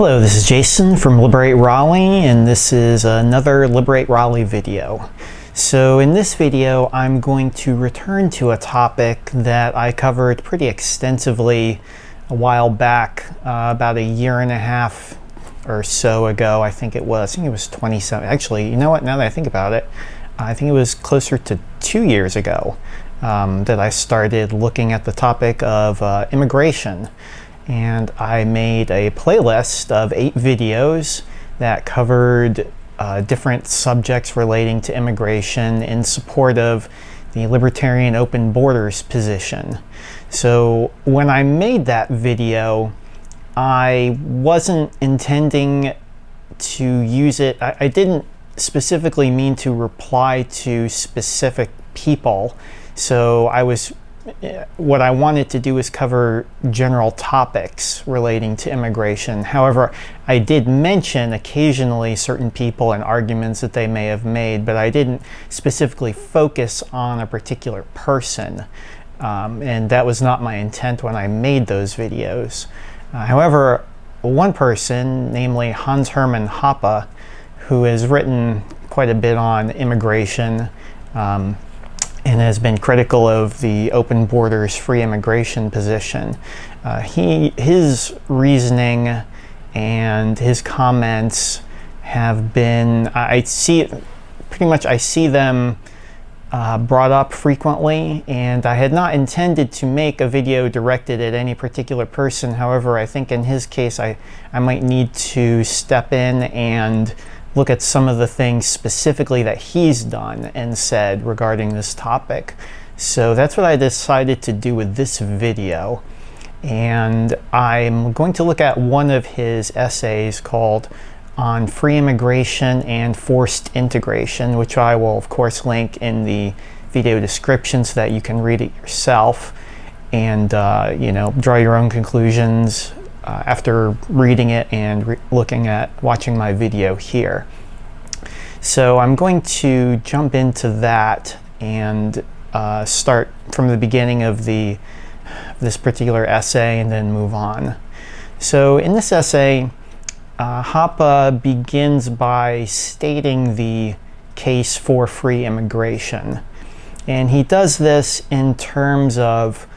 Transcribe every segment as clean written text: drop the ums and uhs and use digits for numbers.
Hello, this is Jason from Liberate Raleigh, and this is another Liberate Raleigh video. So in this video, I'm going to return to a topic that I covered pretty extensively a while back, about a year and a half or so ago. I think it was 27. Actually, you know what? Now that I think about it, I think it was closer to 2 years ago that I started looking at the topic of immigration. And I made a playlist of 8 videos that covered different subjects relating to immigration in support of the libertarian open borders position. So when I made that video, I wasn't intending to use it. I didn't specifically mean to reply to specific people. So what I wanted to do is cover general topics relating to immigration. However, I did mention occasionally certain people and arguments that they may have made, but I didn't specifically focus on a particular person. And that was not my intent when I made those videos. However, one person, namely Hans Hermann Hoppe, who has written quite a bit on immigration, and has been critical of the open borders, free immigration position. His reasoning and his comments have been, I see them brought up frequently, and I had not intended to make a video directed at any particular person. However, I think in his case, I might need to step in and look at some of the things specifically that he's done and said regarding this topic. So that's what I decided to do with this video. And I'm going to look at one of his essays called On Free Immigration and Forced Integration, which I will of course link in the video description so that you can read it yourself and draw your own conclusions after reading it and watching my video here. So I'm going to jump into that and start from the beginning of this particular essay and then move on. So in this essay, Hoppe begins by stating the case for free immigration. And he does this in terms of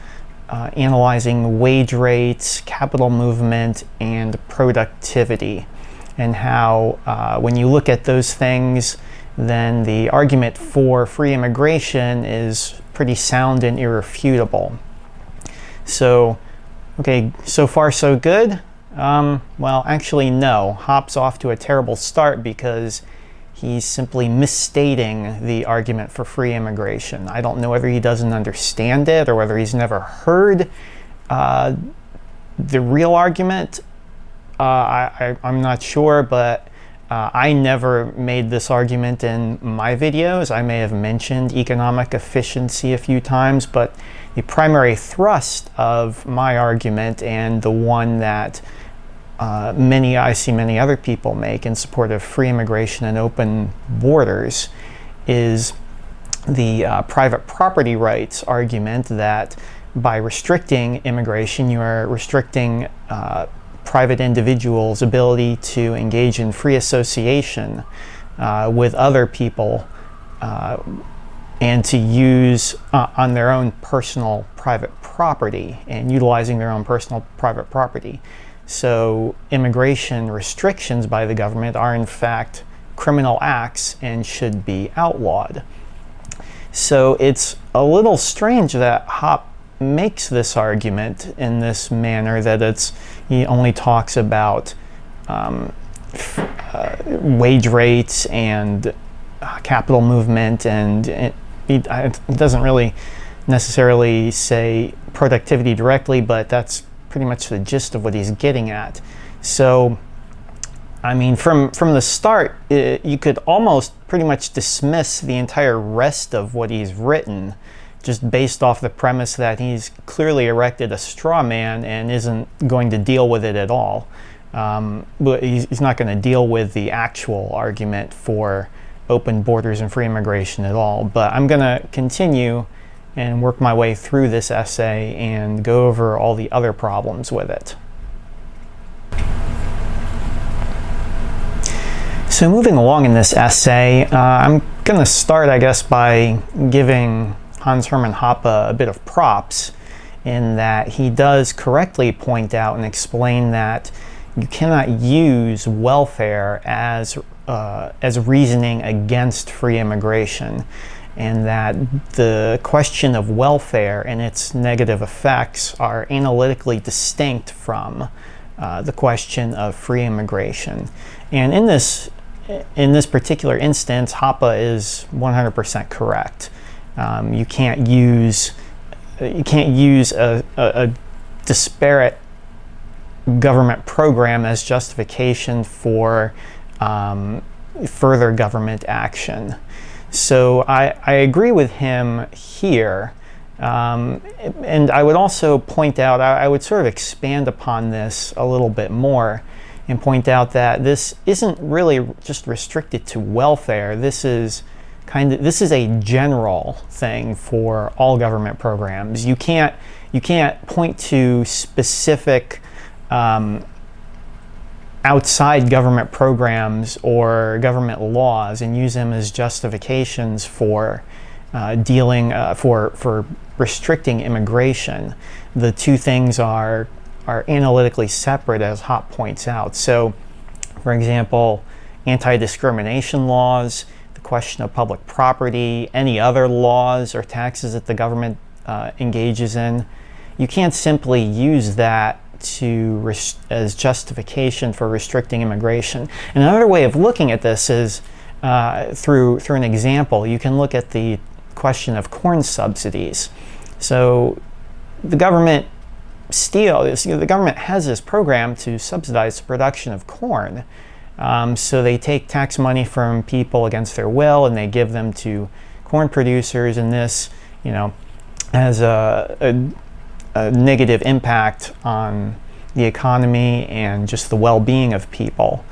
analyzing wage rates, capital movement, and productivity, and how when you look at those things, then the argument for free immigration is pretty sound and irrefutable. So, okay, so far so good? Well, actually no. Hoppe's off to a terrible start because he's simply misstating the argument for free immigration. I don't know whether he doesn't understand it or whether he's never heard the real argument. I'm not sure, but I never made this argument in my videos. I may have mentioned economic efficiency a few times, but the primary thrust of my argument, and the one that I see many other people make in support of free immigration and open borders, is the private property rights argument that by restricting immigration, you are restricting private individuals' ability to engage in free association with other people and to use on their own personal private property and utilizing their own personal private property. So immigration restrictions by the government are in fact criminal acts and should be outlawed. So it's a little strange that Hoppe makes this argument in this manner, that he only talks about wage rates and capital movement, and it doesn't really necessarily say productivity directly, but that's pretty much the gist of what he's getting at. So, I mean, from the start, you could almost pretty much dismiss the entire rest of what he's written just based off the premise that he's clearly erected a straw man and isn't going to deal with it at all. But he's not going to deal with the actual argument for open borders and free immigration at all. But I'm going to continue and work my way through this essay and go over all the other problems with it. So moving along in this essay, I'm going to start, I guess, by giving Hans Hermann Hoppe a bit of props in that he does correctly point out and explain that you cannot use welfare as reasoning against free immigration, and that the question of welfare and its negative effects are analytically distinct from the question of free immigration. And in this particular instance, Hoppe is 100% correct. You can't use a disparate government program as justification for further government action. So I agree with him here, and I would also point out, I would sort of expand upon this a little bit more and point out that this isn't really just restricted to welfare. This is a general thing for all government programs. You can't point to specific outside government programs or government laws and use them as justifications for for restricting immigration. The two things are analytically separate, as Hoppe points out. So, for example, anti-discrimination laws, the question of public property, any other laws or taxes that the government engages in, you can't simply use that as justification for restricting immigration. And another way of looking at this is through an example. You can look at the question of corn subsidies. So the government the government has this program to subsidize the production of corn. So they take tax money from people against their will and they give them to corn producers, and this, has a negative impact on the economy and just the well-being of people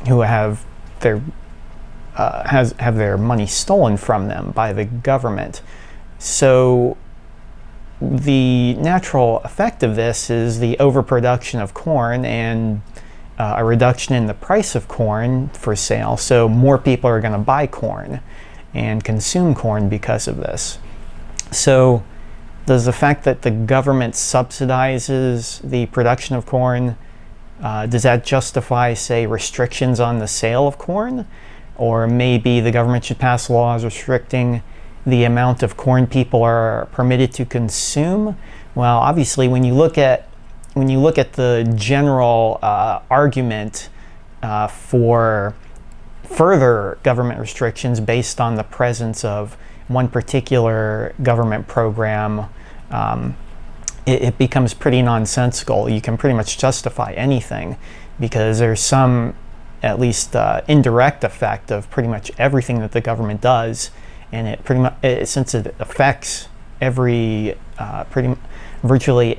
who have their money stolen from them by the government. So the natural effect of this is the overproduction of corn and a reduction in the price of corn for sale. So more people are going to buy corn and consume corn because of this. So does the fact that the government subsidizes the production of corn, does that justify, say, restrictions on the sale of corn? Or maybe the government should pass laws restricting the amount of corn people are permitted to consume? Well, obviously, when you look at the general argument for further government restrictions based on the presence of one particular government program, it becomes pretty nonsensical. You can pretty much justify anything because there's some, at least indirect effect of pretty much everything that the government does, and since it affects virtually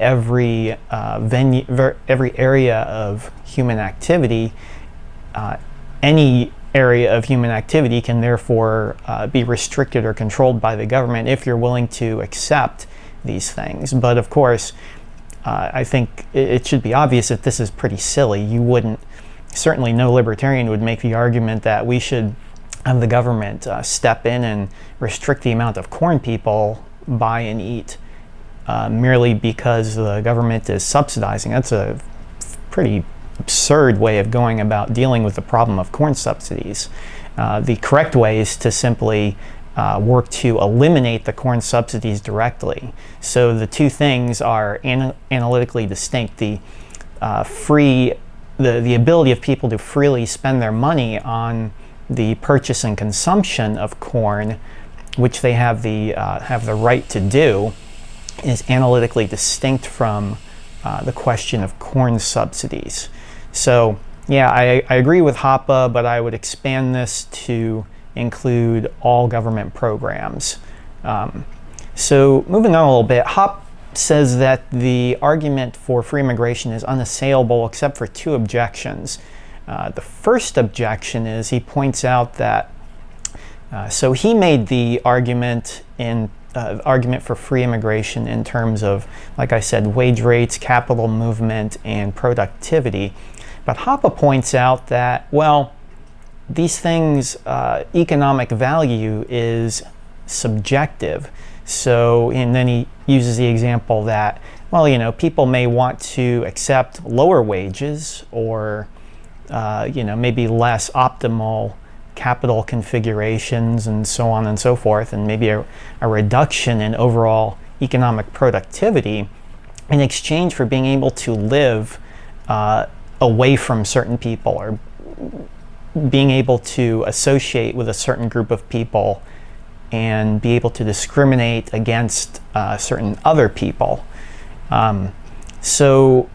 every every area of human activity, any area of human activity can therefore be restricted or controlled by the government if you're willing to accept these things. But of course, I think it should be obvious that this is pretty silly. Certainly no libertarian would make the argument that we should have the government step in and restrict the amount of corn people buy and eat merely because the government is subsidizing. That's a pretty absurd way of going about dealing with the problem of corn subsidies. The correct way is to simply work to eliminate the corn subsidies directly. So the two things are analytically distinct. The ability of people to freely spend their money on the purchase and consumption of corn, which they have the right to do, is analytically distinct from the question of corn subsidies. So yeah, I agree with Hoppe, but I would expand this to include all government programs. So moving on a little bit, Hoppe says that the argument for free immigration is unassailable except for two objections. The first objection is he points out that so he made the argument for free immigration in terms of, like I said, wage rates, capital movement, and productivity. But Hoppe points out that, well, these things, economic value is subjective. So, and then he uses the example that, well, you know, people may want to accept lower wages or, you know, maybe less optimal capital configurations and so on and so forth, and maybe a reduction in overall economic productivity in exchange for being able to live away from certain people, or being able to associate with a certain group of people and be able to discriminate against certain other people. So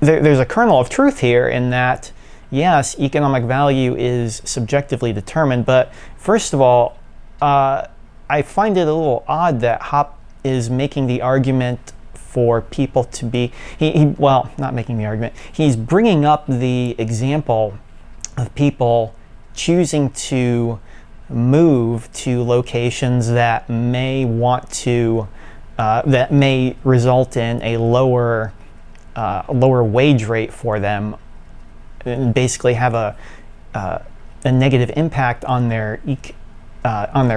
there's a kernel of truth here in that, yes, economic value is subjectively determined, but first of all, I find it a little odd that Hoppe is making the argument for people to be, well, not making the argument, he's bringing up the example of people choosing to move to locations that may want to, that may result in a lower wage rate for them, and basically have a negative impact on their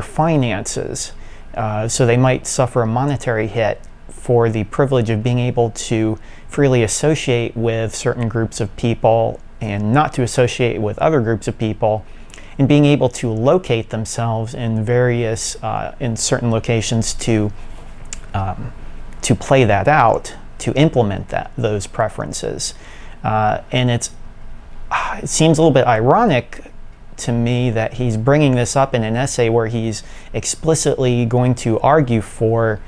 finances. So they might suffer a monetary hit for the privilege of being able to freely associate with certain groups of people and not to associate with other groups of people, and being able to locate themselves in various in certain locations to play that out, to implement those preferences. And it seems a little bit ironic to me that he's bringing this up in an essay where he's explicitly going to argue for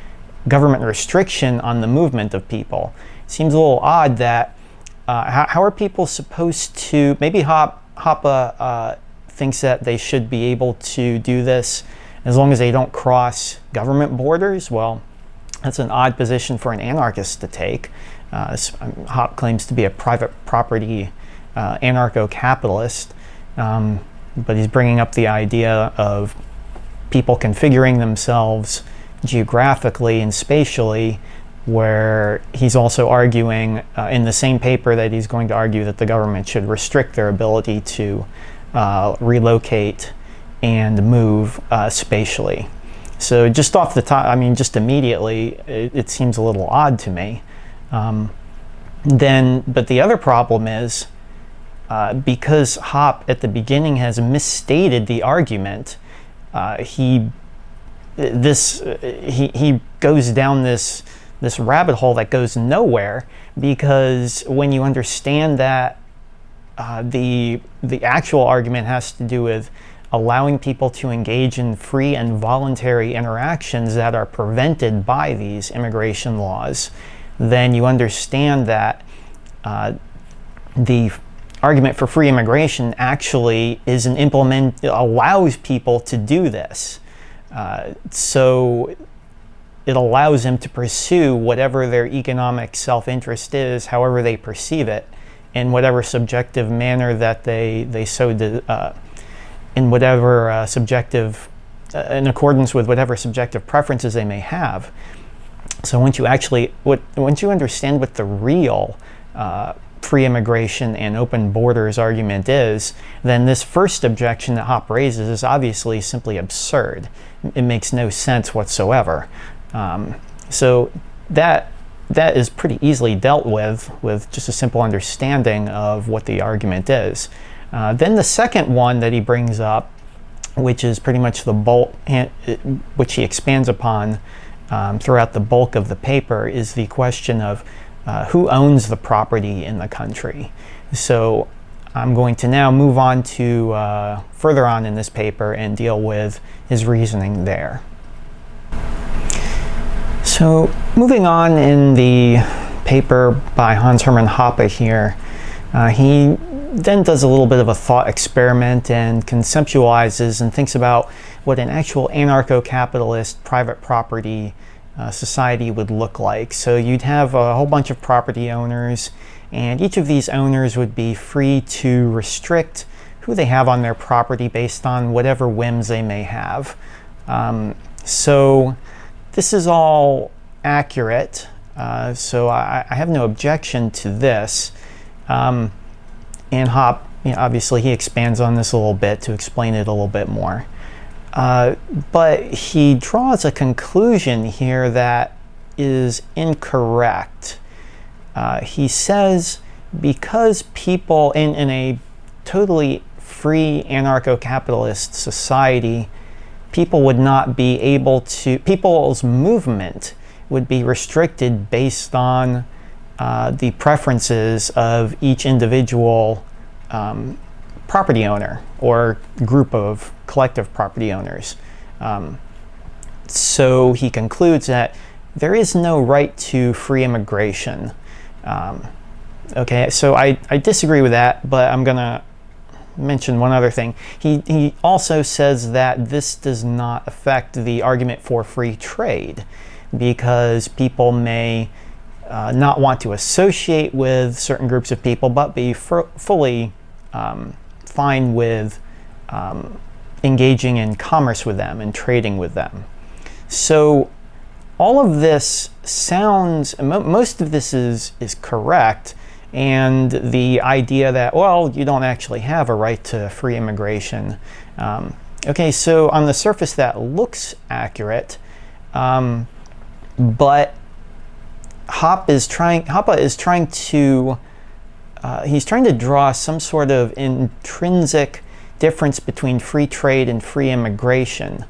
government restriction on the movement of people. It seems a little odd that how are people supposed to, maybe Hoppe thinks that they should be able to do this as long as they don't cross government borders. Well, that's an odd position for an anarchist to take. Hoppe claims to be a private property anarcho-capitalist, but he's bringing up the idea of people configuring themselves geographically and spatially, where he's also arguing in the same paper that he's going to argue that the government should restrict their ability to relocate and move spatially. So just off the top, I mean, just immediately, it seems a little odd to me. But the other problem is, because Hoppe at the beginning has misstated the argument, he goes down this rabbit hole that goes nowhere, because when you understand that the actual argument has to do with allowing people to engage in free and voluntary interactions that are prevented by these immigration laws, then you understand that the argument for free immigration actually is allows people to do this. So it allows them to pursue whatever their economic self-interest is, however they perceive it, in whatever subjective manner that they so in whatever subjective, in accordance with whatever subjective preferences they may have. So once you understand what the real free immigration and open borders argument is, then this first objection that Hoppe raises is obviously simply absurd. It makes no sense whatsoever. So that is pretty easily dealt with just a simple understanding of what the argument is. Then the second one that he brings up, which is pretty much the bulk, which he expands upon throughout the bulk of the paper, is the question of who owns the property in the country. So I'm going to now move on to further on in this paper and deal with his reasoning there. So moving on in the paper by Hans Hermann Hoppe here, he then does a little bit of a thought experiment and conceptualizes and thinks about what an actual anarcho-capitalist private property society would look like. So you'd have a whole bunch of property owners, and each of these owners would be free to restrict who they have on their property based on whatever whims they may have. So this is all accurate, so I have no objection to this. And Hoppe obviously he expands on this a little bit to explain it a little bit more. But he draws a conclusion here that is incorrect. He says because people in a totally free anarcho-capitalist society, people would not be able to, people's movement would be restricted based on the preferences of each individual property owner or group of collective property owners. So he concludes that there is no right to free immigration. Okay, so I disagree with that, but I'm gonna mention one other thing. He also says that this does not affect the argument for free trade, because people may not want to associate with certain groups of people, but be fully fine with engaging in commerce with them and trading with them. So all of this sounds, most of this is correct, and the idea that, well, you don't actually have a right to free immigration. Okay, so on the surface that looks accurate, but Hoppe is trying to he's trying to draw some sort of intrinsic difference between free trade and free immigration.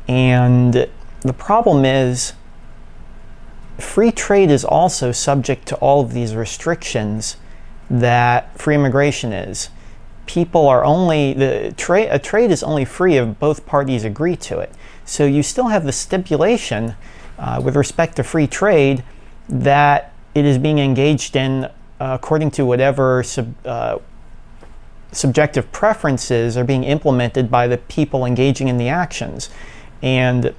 And the problem is, free trade is also subject to all of these restrictions that free immigration is. People are only, a trade is only free if both parties agree to it. So you still have the stipulation with respect to free trade that it is being engaged in according to whatever subjective preferences are being implemented by the people engaging in the actions. And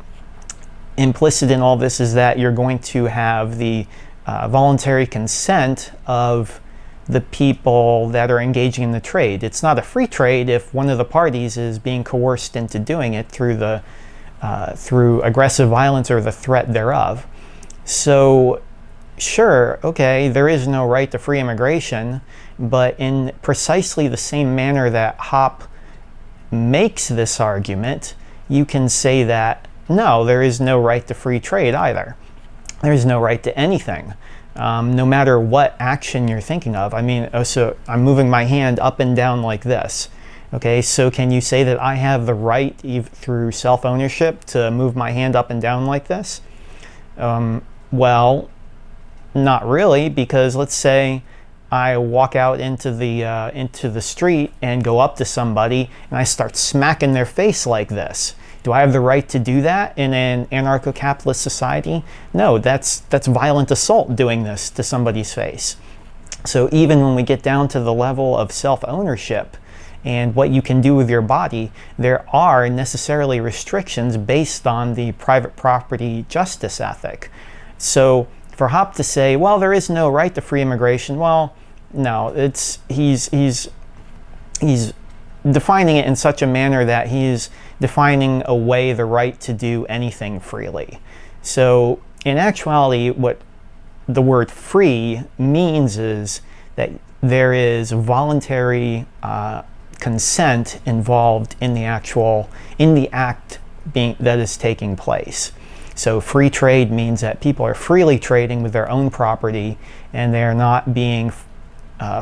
implicit in all this is that you're going to have the voluntary consent of the people that are engaging in the trade. It's not a free trade if one of the parties is being coerced into doing it through aggressive violence or the threat thereof. So sure, okay, there is no right to free immigration, but in precisely the same manner that Hoppe makes this argument, you can say that no, there is no right to free trade either. There is no right to anything, no matter what action you're thinking of. I mean, so I'm moving my hand up and down like this. Okay, so can you say that I have the right through self-ownership to move my hand up and down like this? Well, not really, because let's say I walk out into the street and go up to somebody and I start smacking their face like this. Do I have the right to do that in an anarcho-capitalist society? No, that's violent assault doing this to somebody's face. So even when we get down to the level of self-ownership and what you can do with your body, there are necessarily restrictions based on the private property justice ethic. So for Hoppe to say, well, there is no right to free immigration, well, no, he's defining it in such a manner that he's defining away the right to do anything freely. So in actuality, what the word free means is that there is voluntary consent involved in the act that is taking place. So free trade means that people are freely trading with their own property and they're not being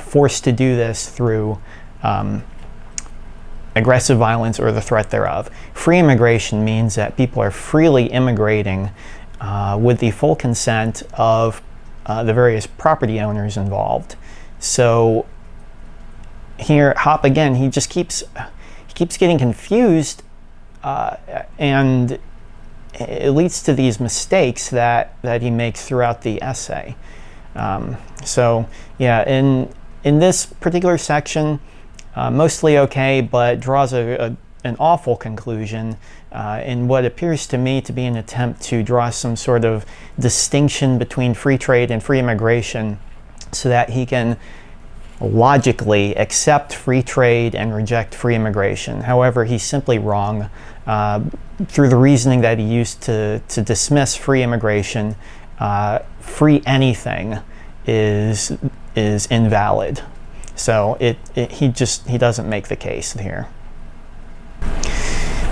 forced to do this through aggressive violence or the threat thereof. Free immigration means that people are freely immigrating with the full consent of the various property owners involved. So here, Hoppe again, he keeps getting confused, and it leads to these mistakes that he makes throughout the essay. So yeah, in this particular section, mostly okay, but draws an awful conclusion in what appears to me to be an attempt to draw some sort of distinction between free trade and free immigration so that he can logically accept free trade and reject free immigration. However, he's simply wrong through the reasoning that he used to dismiss free immigration. Free anything is invalid. So he doesn't make the case here.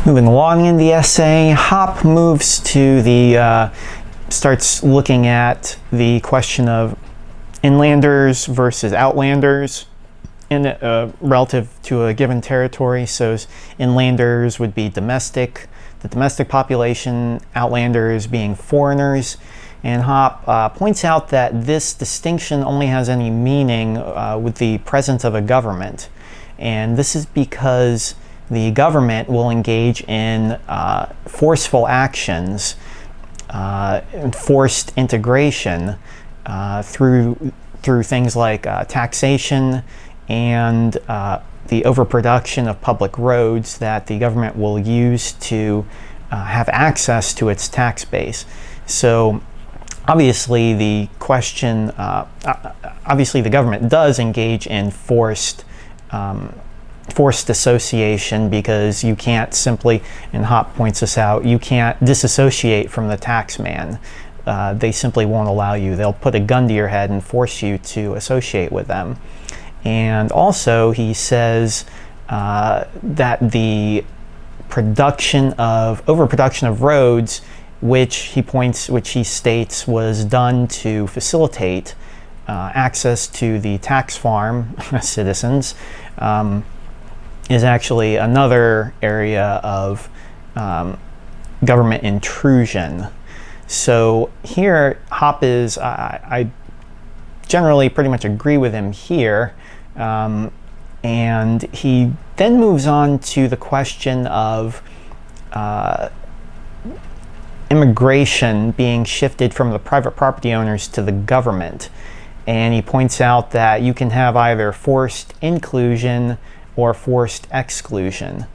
Moving along in the essay, Hoppe moves to starts looking at the question of inlanders versus outlanders relative to a given territory. So inlanders would be the domestic population, outlanders being foreigners. And Hoppe points out that this distinction only has any meaning with the presence of a government. And this is because the government will engage in forceful actions, forced integration through things like taxation and the overproduction of public roads that the government will use to have access to its tax base. So obviously the government does engage in forced association, because you can't simply, and Hoppe points this out, you can't disassociate from the tax man. They simply won't allow you. They'll put a gun to your head and force you to associate with them. And also he says that the overproduction of roads, which he states was done to facilitate access to the tax farm citizens, is actually another area of government intrusion. So here, Hoppe is, I generally pretty much agree with him here, and he then moves on to the question of immigration being shifted from the private property owners to the government. And he points out that you can have either forced inclusion or forced exclusion.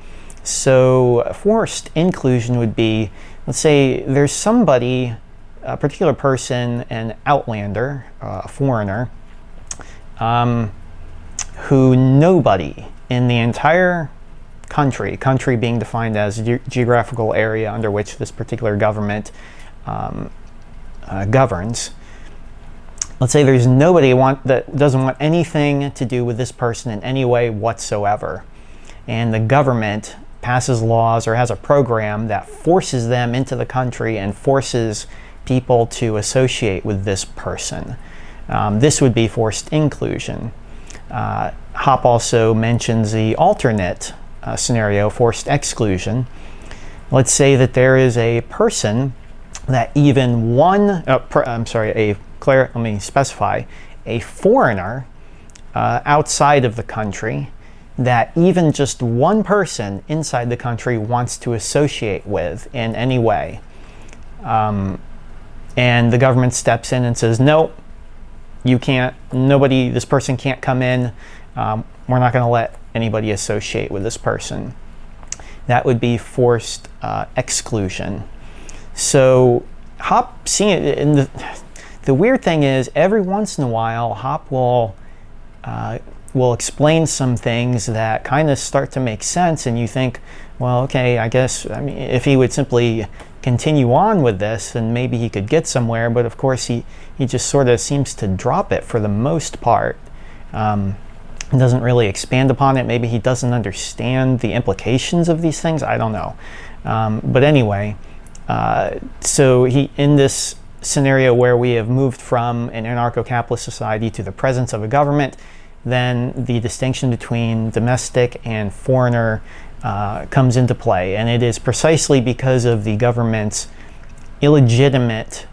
So forced inclusion would be, let's say there's somebody, a particular person, an outlander, a foreigner, who nobody in the entire country being defined as geographical area under which this particular government governs. Let's say there's nobody that doesn't want anything to do with this person in any way whatsoever. And the government passes laws or has a program that forces them into the country and forces people to associate with this person. This would be forced inclusion. Hoppe also mentions the alternate scenario, forced exclusion. Let's say that there is a person that even let me specify, a foreigner outside of the country that even just one person inside the country wants to associate with in any way. And the government steps in and says, nope, you can't, this person can't come in. We're not going to let anybody associate with this person. That would be forced exclusion. So Hoppe, seeing it in the weird thing is, every once in a while, Hoppe will explain some things that kind of start to make sense, and you think, well, okay, I mean, if he would simply continue on with this, then maybe he could get somewhere. But of course, he just sort of seems to drop it for the most part. Doesn't really expand upon it. Maybe he doesn't understand the implications of these things. I don't know. But anyway, so in this scenario where we have moved from an anarcho-capitalist society to the presence of a government, then the distinction between domestic and foreigner comes into play. And it is precisely because of the government's illegitimate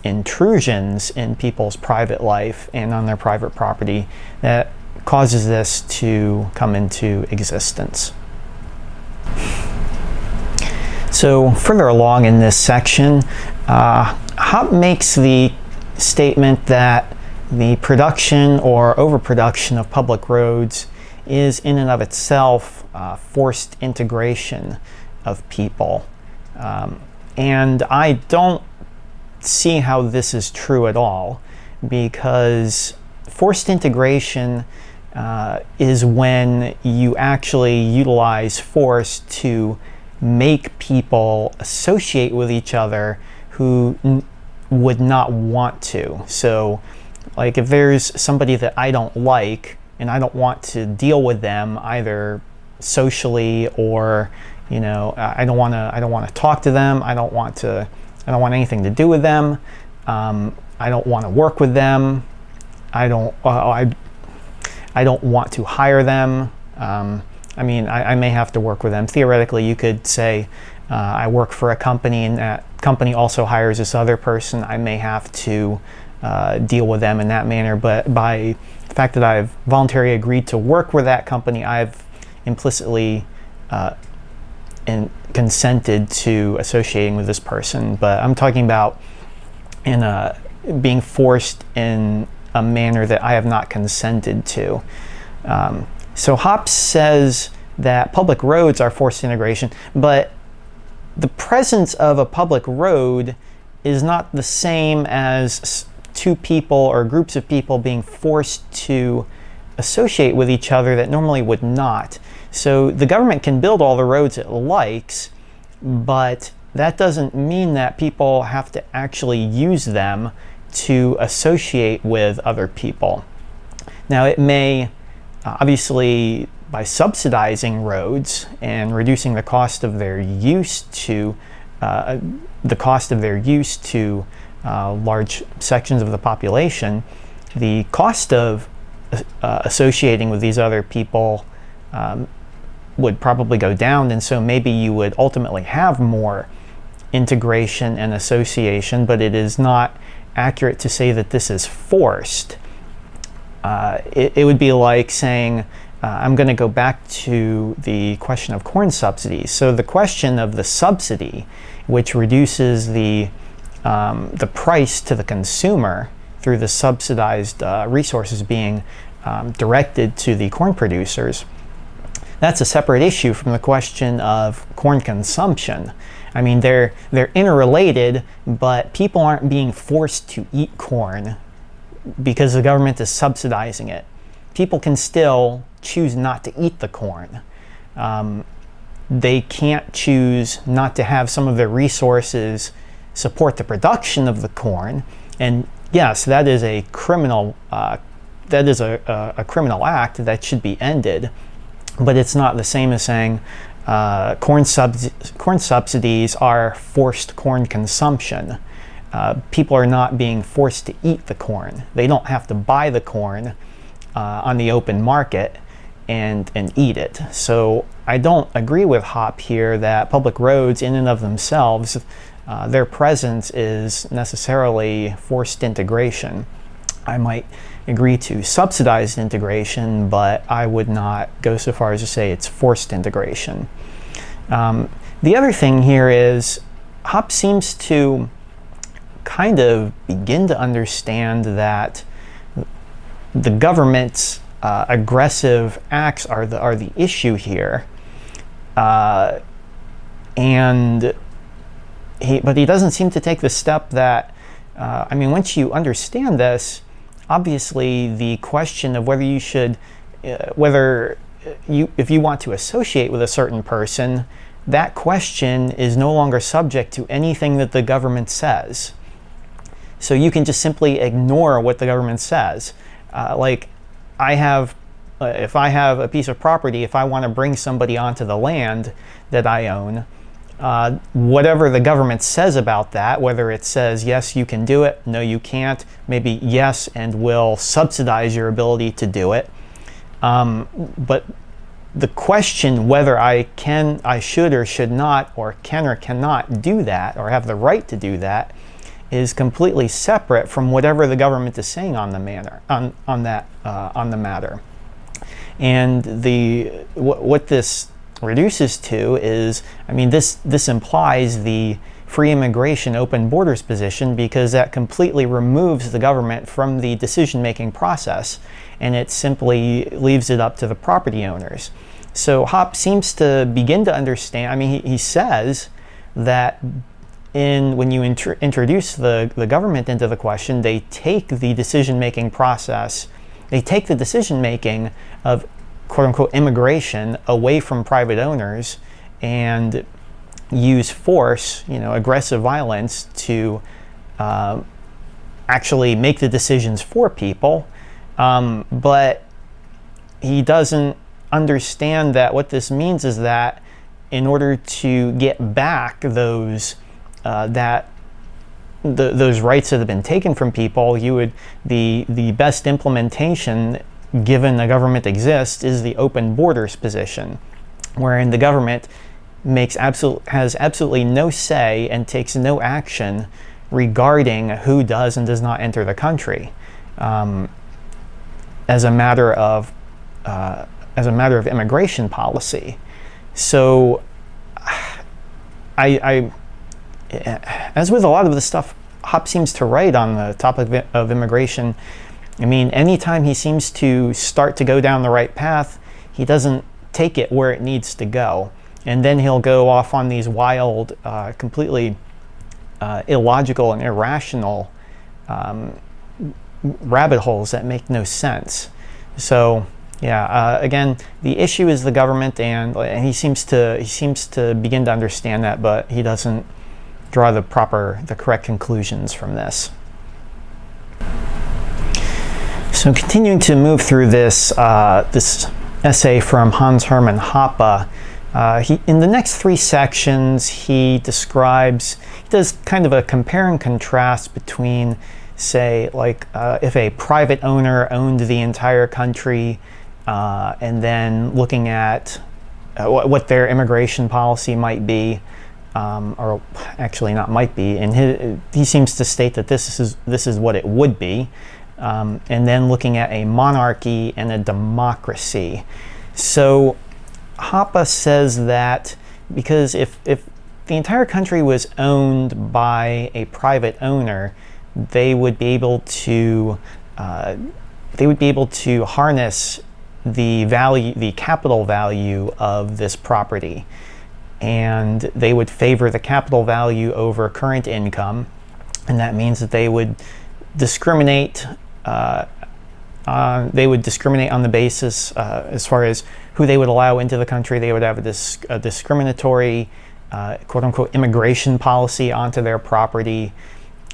intrusions in people's private life and on their private property that causes this to come into existence. So further along in this section, Hoppe makes the statement that the production or overproduction of public roads is in and of itself forced integration of people. And I don't see how this is true at all, because forced integration is when you actually utilize force to make people associate with each other who would not want to. So, like, if there's somebody that I don't like, and I don't want to deal with them either socially or, I don't want to talk to them. I don't want anything to do with them. I don't want to work with them. I don't want to hire them. I may have to work with them. Theoretically, you could say I work for a company and that company also hires this other person. I may have to deal with them in that manner, but by the fact that I've voluntarily agreed to work with that company, I've implicitly consented to associating with this person. But I'm talking about being forced in a manner that I have not consented to. So Hoppe says that public roads are forced integration, but the presence of a public road is not the same as two people or groups of people being forced to associate with each other that normally would not. So the government can build all the roads it likes, but that doesn't mean that people have to actually use them to associate with other people. Now, it may, obviously, by subsidizing roads and reducing the cost of their use to large sections of the population, the cost of associating with these other people would probably go down, and so maybe you would ultimately have more integration and association, but it is not accurate to say that this is forced. It would be like saying, I'm going to go back to the question of corn subsidies. So the question of the subsidy, which reduces the price to the consumer through the subsidized resources being directed to the corn producers, that's a separate issue from the question of corn consumption. I mean, they're interrelated, but people aren't being forced to eat corn because the government is subsidizing it. People can still choose not to eat the corn. They can't choose not to have some of their resources support the production of the corn. And yes, that is a criminal. That is a criminal act that should be ended. But it's not the same as saying corn subsidies are forced corn consumption. People are not being forced to eat the corn. They don't have to buy the corn on the open market and eat it. So I don't agree with Hoppe here that public roads in and of themselves, their presence is necessarily forced integration. I might agree to subsidized integration, but I would not go so far as to say it's forced integration. The other thing here is Hoppe seems to kind of begin to understand that the government's aggressive acts are the issue here, but he doesn't seem to take the step that once you understand this, obviously the question of whether you should, if you want to associate with a certain person, that question is no longer subject to anything that the government says. So you can just simply ignore what the government says. If I have a piece of property, if I want to bring somebody onto the land that I own, whatever the government says about that, whether it says, yes, you can do it, no, you can't, maybe yes, and will subsidize your ability to do it. But the question whether I should or should not, or can or cannot do that, or have the right to do that, is completely separate from whatever the government is saying on the matter. And what this reduces to is, this implies the free immigration, open borders position, because that completely removes the government from the decision-making process, and it simply leaves it up to the property owners. So Hoppe seems to begin to understand. He says that when you introduce the government into the question, they take the decision-making process, they take the decision-making of quote-unquote immigration away from private owners and use force, aggressive violence to actually make the decisions for people. But he doesn't understand that what this means is that in order to get back those those rights that have been taken from people, the best implementation, given the government exists, is the open borders position, wherein the government has absolutely no say and takes no action regarding who does and does not enter the country, as a matter of immigration policy. So, as with a lot of the stuff Hoppe seems to write on the topic of immigration, I mean, anytime he seems to start to go down the right path, he doesn't take it where it needs to go. And then he'll go off on these wild, completely illogical and irrational rabbit holes that make no sense. So, yeah, again, the issue is the government, and he seems to begin to understand that, but he doesn't draw the correct conclusions from this. So, continuing to move through this this essay from Hans Hermann Hoppe, in the next 3 sections, he does kind of a compare and contrast between, say, like if a private owner owned the entire country, and then looking at what their immigration policy might be, or actually not might be, and he seems to state that this is what it would be, and then looking at a monarchy and a democracy. So Hoppe says that because if the entire country was owned by a private owner, they would be able to harness the capital value of this property, and they would favor the capital value over current income, and that means that they would discriminate. They would discriminate on the basis as far as who they would allow into the country. They would have a discriminatory, quote-unquote, immigration policy onto their property,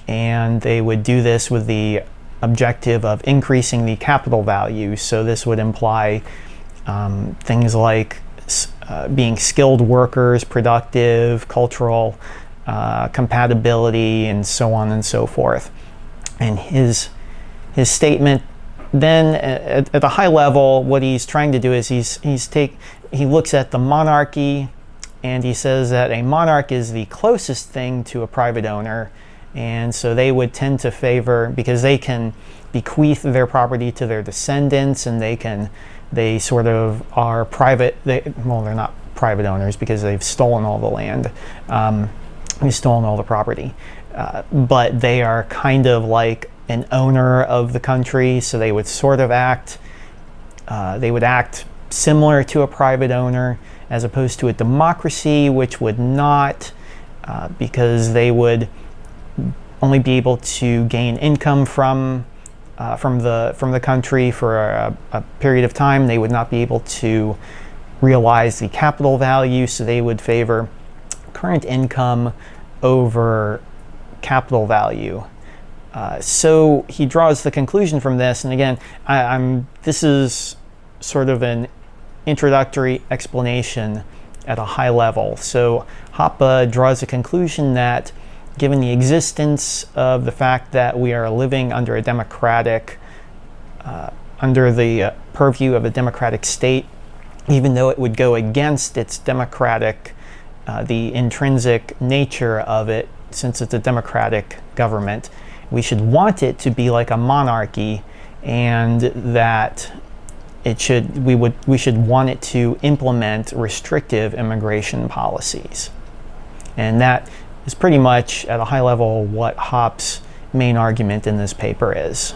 and they would do this with the objective of increasing the capital value. So this would imply things like being skilled workers, productive, cultural compatibility, and so on and so forth. And his statement then, at a high level, what he's trying to do is he looks at the monarchy, and he says that a monarch is the closest thing to a private owner, and so they would tend to favor, because they can bequeath their property to their descendants, and they sort of are private. Well, they're not private owners because they've stolen all the land, they've stolen all the property, but they are kind of like an owner of the country, so they would sort of act similar to a private owner, as opposed to a democracy, which would not, because they would only be able to gain income from the country for a period of time. They would not be able to realize the capital value, so they would favor current income over capital value. So he draws the conclusion from this, and again, this is sort of an introductory explanation at a high level. So Hoppe draws a conclusion that, given the existence of the fact that we are living under a democratic, under the purview of a democratic state, even though it would go against its democratic, the intrinsic nature of it, since it's a democratic government, we should want it to be like a monarchy, and that we should want it to implement restrictive immigration policies. And that is pretty much, at a high level, what Hoppe's main argument in this paper is.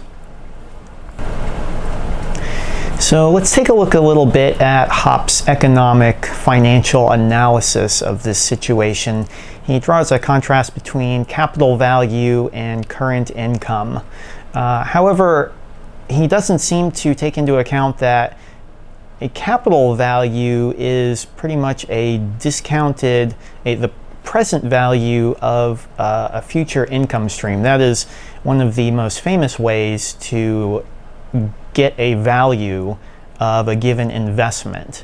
So let's take a look a little bit at Hoppe's economic financial analysis of this situation. He draws a contrast between capital value and current income. However, he doesn't seem to take into account that a capital value is pretty much a discounted, the present value of a future income stream. That is one of the most famous ways to get a value of a given investment.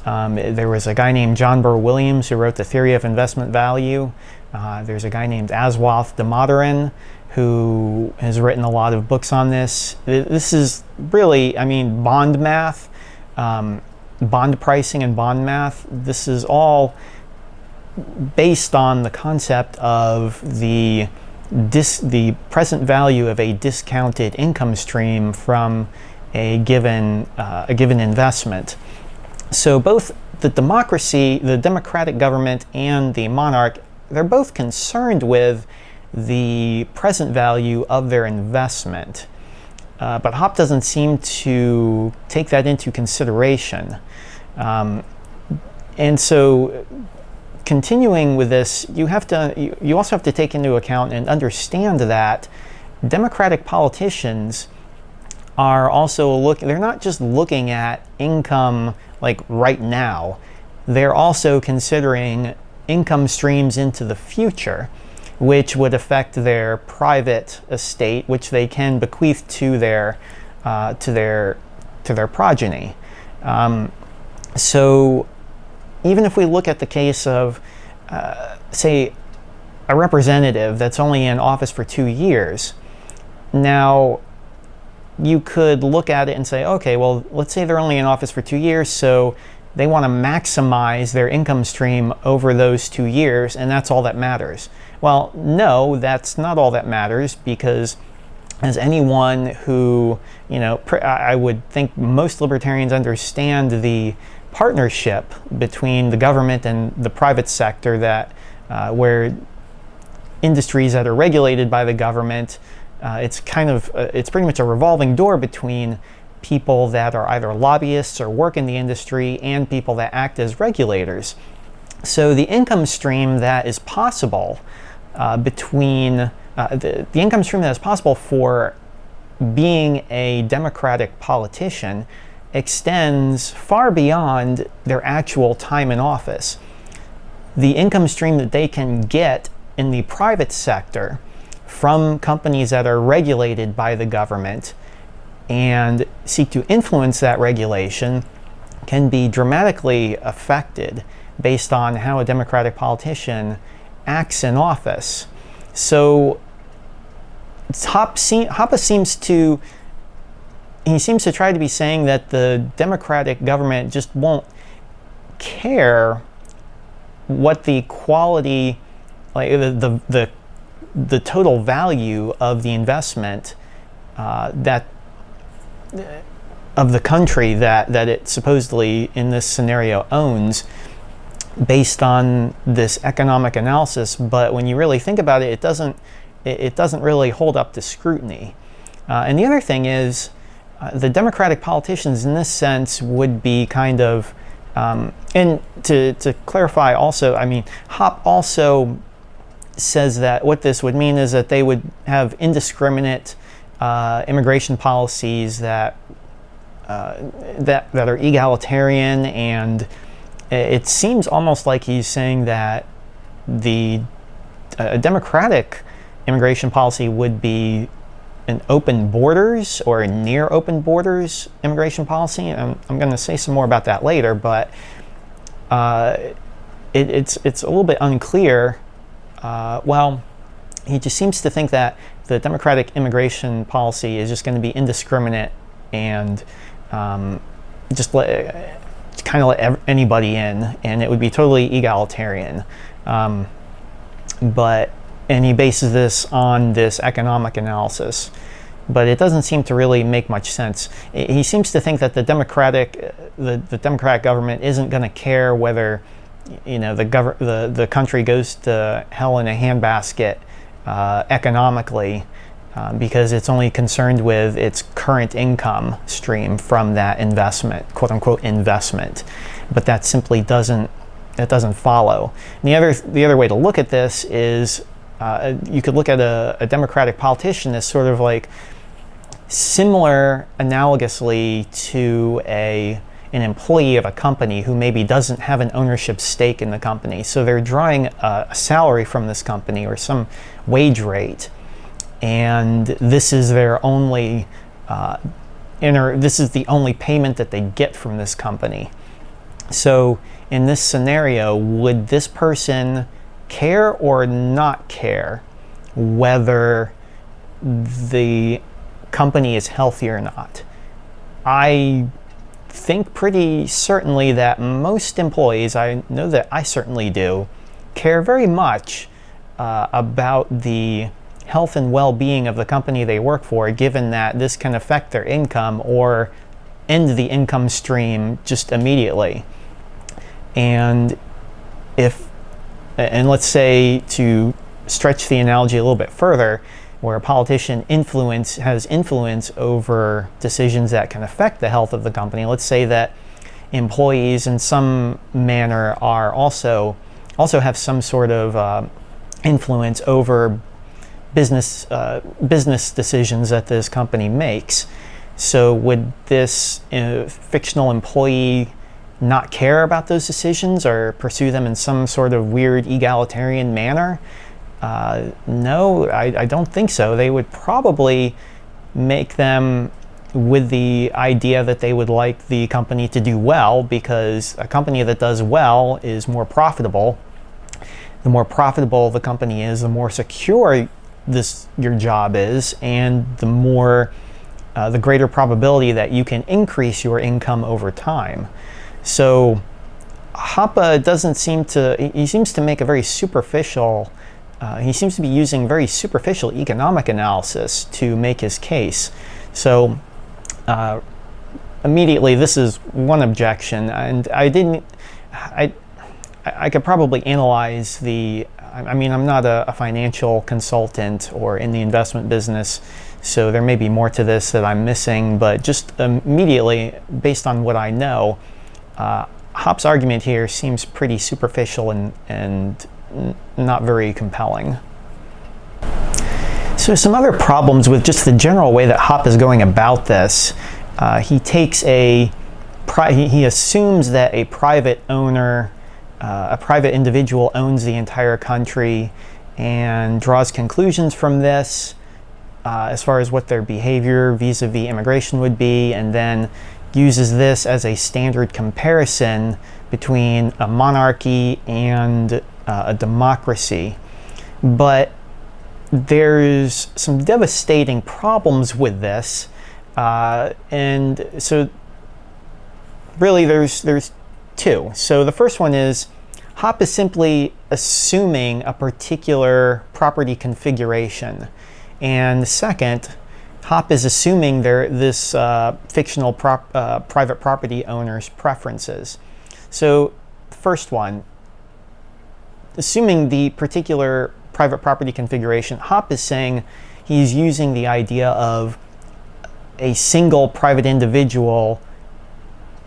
There was a guy named John Burr Williams who wrote The Theory of Investment Value. There's a guy named Aswath Damodaran who has written a lot of books on this. This is really, I mean, bond math, bond pricing and bond math. This is all based on the concept of the present value of a discounted income stream from a given investment. So both the democratic government and the monarch, they're both concerned with the present value of their investment. But Hoppe doesn't seem to take that into consideration. And so continuing with this, you also have to take into account and understand that democratic politicians are also they're not just looking at income like right now, they're also considering income streams into the future, which would affect their private estate, which they can bequeath to their progeny. So even if we look at the case of, say, a representative that's only in office for 2 years, now you could look at it and say, okay, well, let's say they're only in office for 2 years, so they want to maximize their income stream over those 2 years, and that's all that matters. Well, no, that's not all that matters, because as anyone who, I would think most libertarians understand the partnership between the government and the private sector, that where industries that are regulated by the government, it's pretty much a revolving door between people that are either lobbyists or work in the industry and people that act as regulators. So the income stream that is possible the income stream that is possible for being a democratic politician extends far beyond their actual time in office. The income stream that they can get in the private sector from companies that are regulated by the government and seek to influence that regulation can be dramatically affected based on how a democratic politician acts in office. So Hoppe seems to try to be saying that the democratic government just won't care what the quality, like the total value of the investment of the country that it supposedly in this scenario owns, based on this economic analysis. But when you really think about it, it doesn't really hold up to scrutiny. And the other thing is, the democratic politicians in this sense would be kind of, and to clarify also, I mean, Hoppe also says that what this would mean is that they would have indiscriminate immigration policies that are egalitarian, and it seems almost like he's saying that the democratic immigration policy would be an open borders or a near open borders immigration policy. I'm going to say some more about that later, but it's a little bit unclear. Well, he just seems to think that the democratic immigration policy is just going to be indiscriminate and just kind of let anybody in, and it would be totally egalitarian. And he bases this on this economic analysis, but it doesn't seem to really make much sense. He seems to think that the democratic government isn't going to care whether the country goes to hell in a handbasket economically, because it's only concerned with its current income stream from that investment, quote unquote investment. But that simply doesn't follow. And the other way to look at this is, you could look at a democratic politician as sort of like similar analogously to an employee of a company who maybe doesn't have an ownership stake in the company. So they're drawing a salary from this company or some wage rate, and this is their only this is the only payment that they get from this company. So in this scenario, would this person care or not care whether the company is healthy or not? I think pretty certainly that most employees, I know that I certainly do, care very much about the health and well-being of the company they work for, given that this can affect their income or end the income stream just immediately. And let's say, to stretch the analogy a little bit further, where a politician has influence over decisions that can affect the health of the company. Let's say that employees in some manner are also have some sort of influence over business decisions that this company makes. So would this fictional employee not care about those decisions or pursue them in some sort of weird egalitarian manner? No, I don't think so. They would probably make them with the idea that they would like the company to do well, because a company that does well is more profitable. The more profitable the company is, the more secure your job is, and the greater probability that you can increase your income over time. So Hoppe he seems to make a very superficial he seems to be using very superficial economic analysis to make his case. So immediately, this is one objection, and I could probably analyze I'm not a financial consultant or in the investment business, so there may be more to this that I'm missing, but just immediately, based on what I know, Hoppe's argument here seems pretty superficial and not very compelling. So some other problems with just the general way that Hoppe is going about this. He assumes that a private owner, a private individual owns the entire country, and draws conclusions from this as far as what their behavior vis-a-vis immigration would be, and then uses this as a standard comparison between a monarchy and a democracy. But there's some devastating problems with this, and so really there's two. So the first one is Hoppe is simply assuming a particular property configuration, and second, Hoppe is assuming this fictional private property owner's preferences. So the first one, assuming the particular private property configuration, Hoppe is saying he's using the idea of a single private individual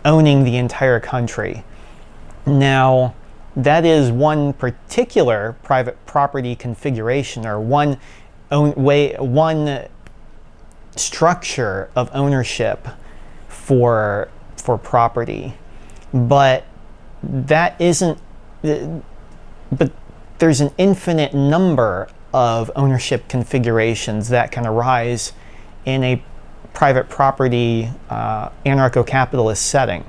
owning the entire country. Now, that is one particular private property configuration, or one structure of ownership for property. But that isn't. But there's an infinite number of ownership configurations that can arise in a private property anarcho-capitalist setting.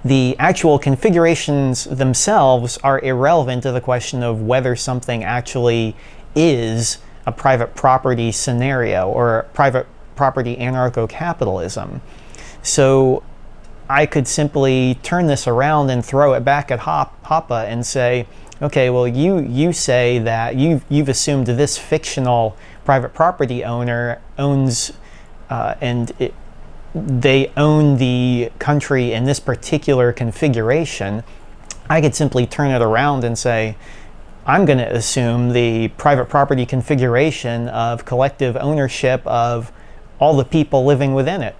The actual configurations themselves are irrelevant to the question of whether something actually is a private property scenario or private property anarcho-capitalism. So I could simply turn this around and throw it back at Hoppe and say, okay, well, you say that you've assumed this fictional private property owner owns they own the country in this particular configuration. I could simply turn it around and say, I'm going to assume the private property configuration of collective ownership of all the people living within it.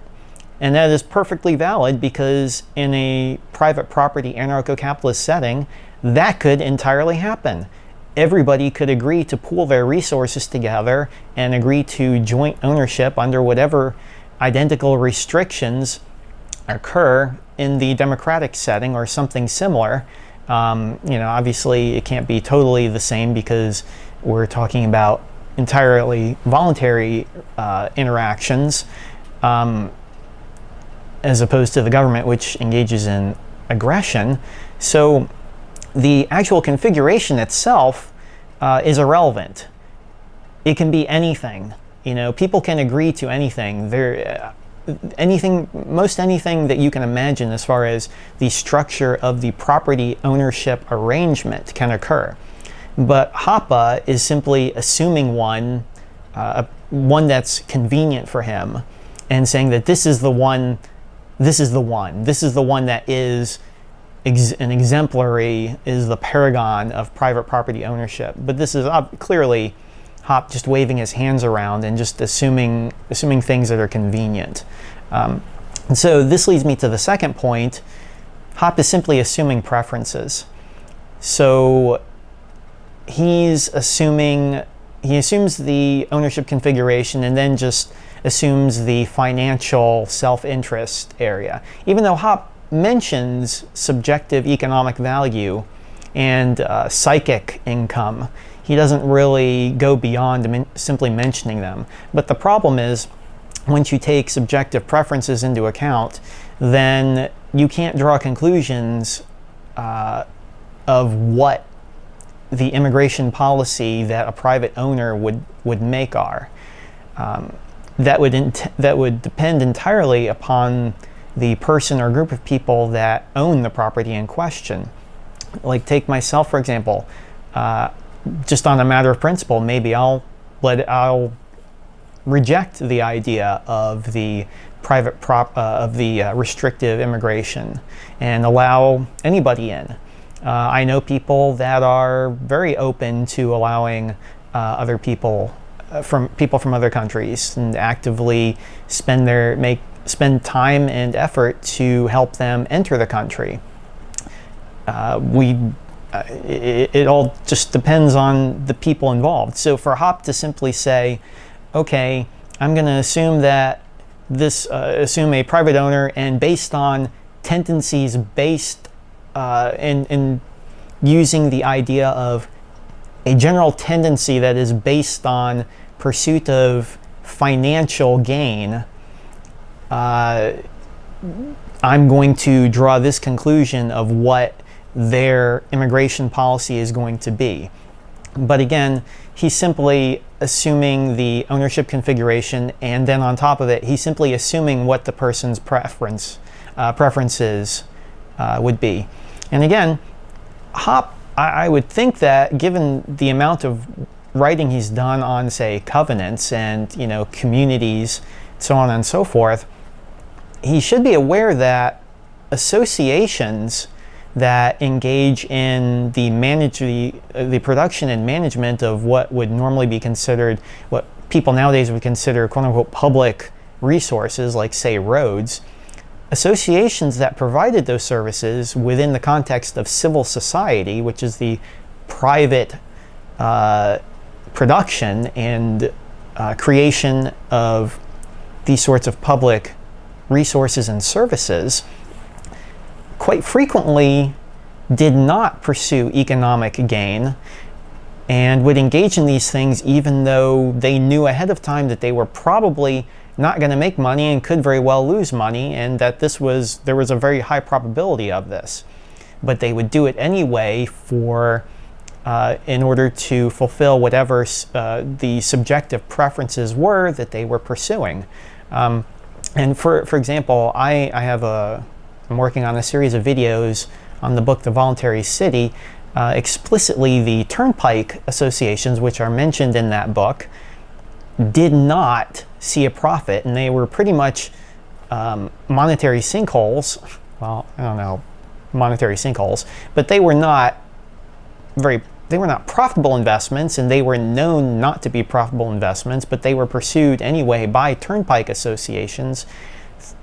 And that is perfectly valid, because in a private property anarcho-capitalist setting, that could entirely happen. Everybody could agree to pool their resources together and agree to joint ownership under whatever identical restrictions occur in the democratic setting or something similar. Obviously it can't be totally the same, because we're talking about entirely voluntary interactions. as opposed to the government, which engages in aggression. So the actual configuration itself is irrelevant. It can be anything. People can agree to anything. Most anything that you can imagine as far as the structure of the property ownership arrangement can occur. But Hoppe is simply assuming one that's convenient for him, and saying that this is the one that is an exemplary, is the paragon of private property ownership. But this is clearly Hoppe just waving his hands around and just assuming things that are convenient. And so this leads me to the second point. Hoppe is simply assuming preferences. So he assumes the ownership configuration and then just assumes the financial self-interest area. Even though Hoppe mentions subjective economic value and psychic income, he doesn't really go beyond simply mentioning them. But the problem is, once you take subjective preferences into account, then you can't draw conclusions of what the immigration policy that a private owner would make are. That would depend entirely upon the person or group of people that own the property in question. Like, take myself, for example. Just on a matter of principle, maybe I'll reject the idea of the restrictive immigration and allow anybody in. I know people that are very open to allowing other people from other countries, and actively spend time and effort to help them enter the country. It all just depends on the people involved. So for Hoppe to simply say, okay, I'm going to assume that assume a private owner, and based on tendencies based in using the idea of a general tendency that is based on pursuit of financial gain, I'm going to draw this conclusion of what their immigration policy is going to be. But again, he's simply assuming the ownership configuration, and then on top of it, he's simply assuming what the person's preferences would be. And again, Hoppe, I would think that given the amount of writing he's done on, say, covenants and communities, so on and so forth, he should be aware that associations that engage in the production and management of what would normally be considered, what people nowadays would consider quote-unquote public resources, like, say, roads, associations that provided those services within the context of civil society, which is the private production and creation of these sorts of public resources and services, quite frequently did not pursue economic gain and would engage in these things even though they knew ahead of time that they were probably not going to make money and could very well lose money, and that there was a very high probability of this. But they would do it anyway in order to fulfill whatever the subjective preferences were that they were pursuing. And for example, I'm working on a series of videos on the book The Voluntary City. Explicitly, the turnpike associations, which are mentioned in that book, did not see a profit, and they were pretty much monetary sinkholes. Well, I don't know, monetary sinkholes, but they were not profitable investments, and they were known not to be profitable investments, but they were pursued anyway by turnpike associations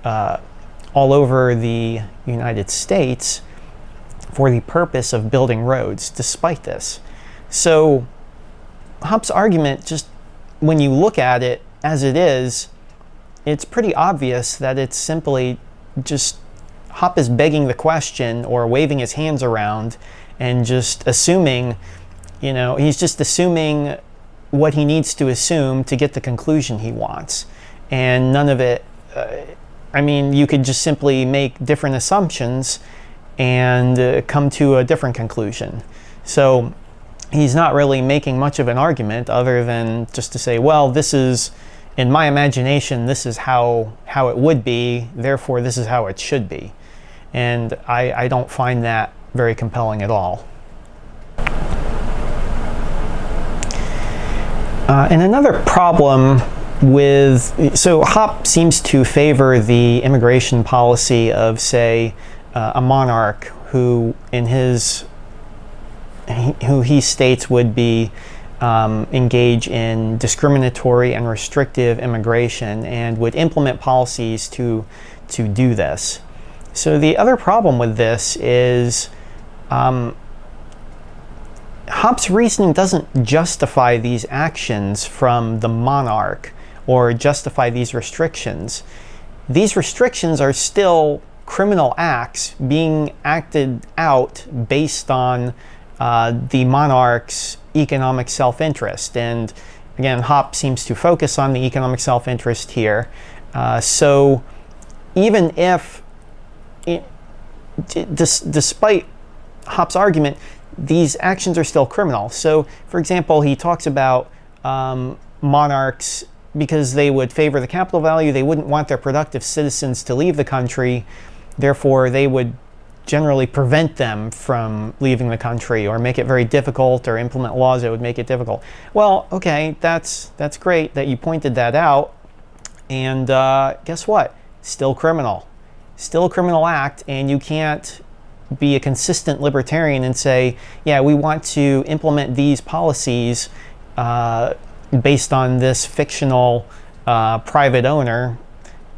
all over the United States for the purpose of building roads, despite this. So Hoppe's argument, just when you look at it as it is, it's pretty obvious that it's simply just Hoppe is begging the question or waving his hands around and just assuming, he's just assuming what he needs to assume to get the conclusion he wants. And none of it, I mean, you could just simply make different assumptions and come to a different conclusion. So he's not really making much of an argument other than just to say, well, this is, in my imagination, this is how it would be, therefore this is how it should be. And I don't find that very compelling at all. And another problem with, so Hoppe seems to favor the immigration policy of, say, a monarch who he states would be engage in discriminatory and restrictive immigration and would implement policies to do this. So the other problem with this is Hoppe's reasoning doesn't justify these actions from the monarch or justify these restrictions. These restrictions are still criminal acts being acted out based on the monarch's economic self-interest. And again, Hoppe seems to focus on the economic self-interest here. So even if, despite Hoppe's argument, these actions are still criminal. So, for example, he talks about monarchs, because they would favor the capital value, they wouldn't want their productive citizens to leave the country. Therefore, they would generally prevent them from leaving the country or make it very difficult or implement laws that would make it difficult. Well, okay, that's great that you pointed that out. And guess what? Still criminal. Still a criminal act, and you can't be a consistent libertarian and say, yeah, we want to implement these policies based on this fictional private owner,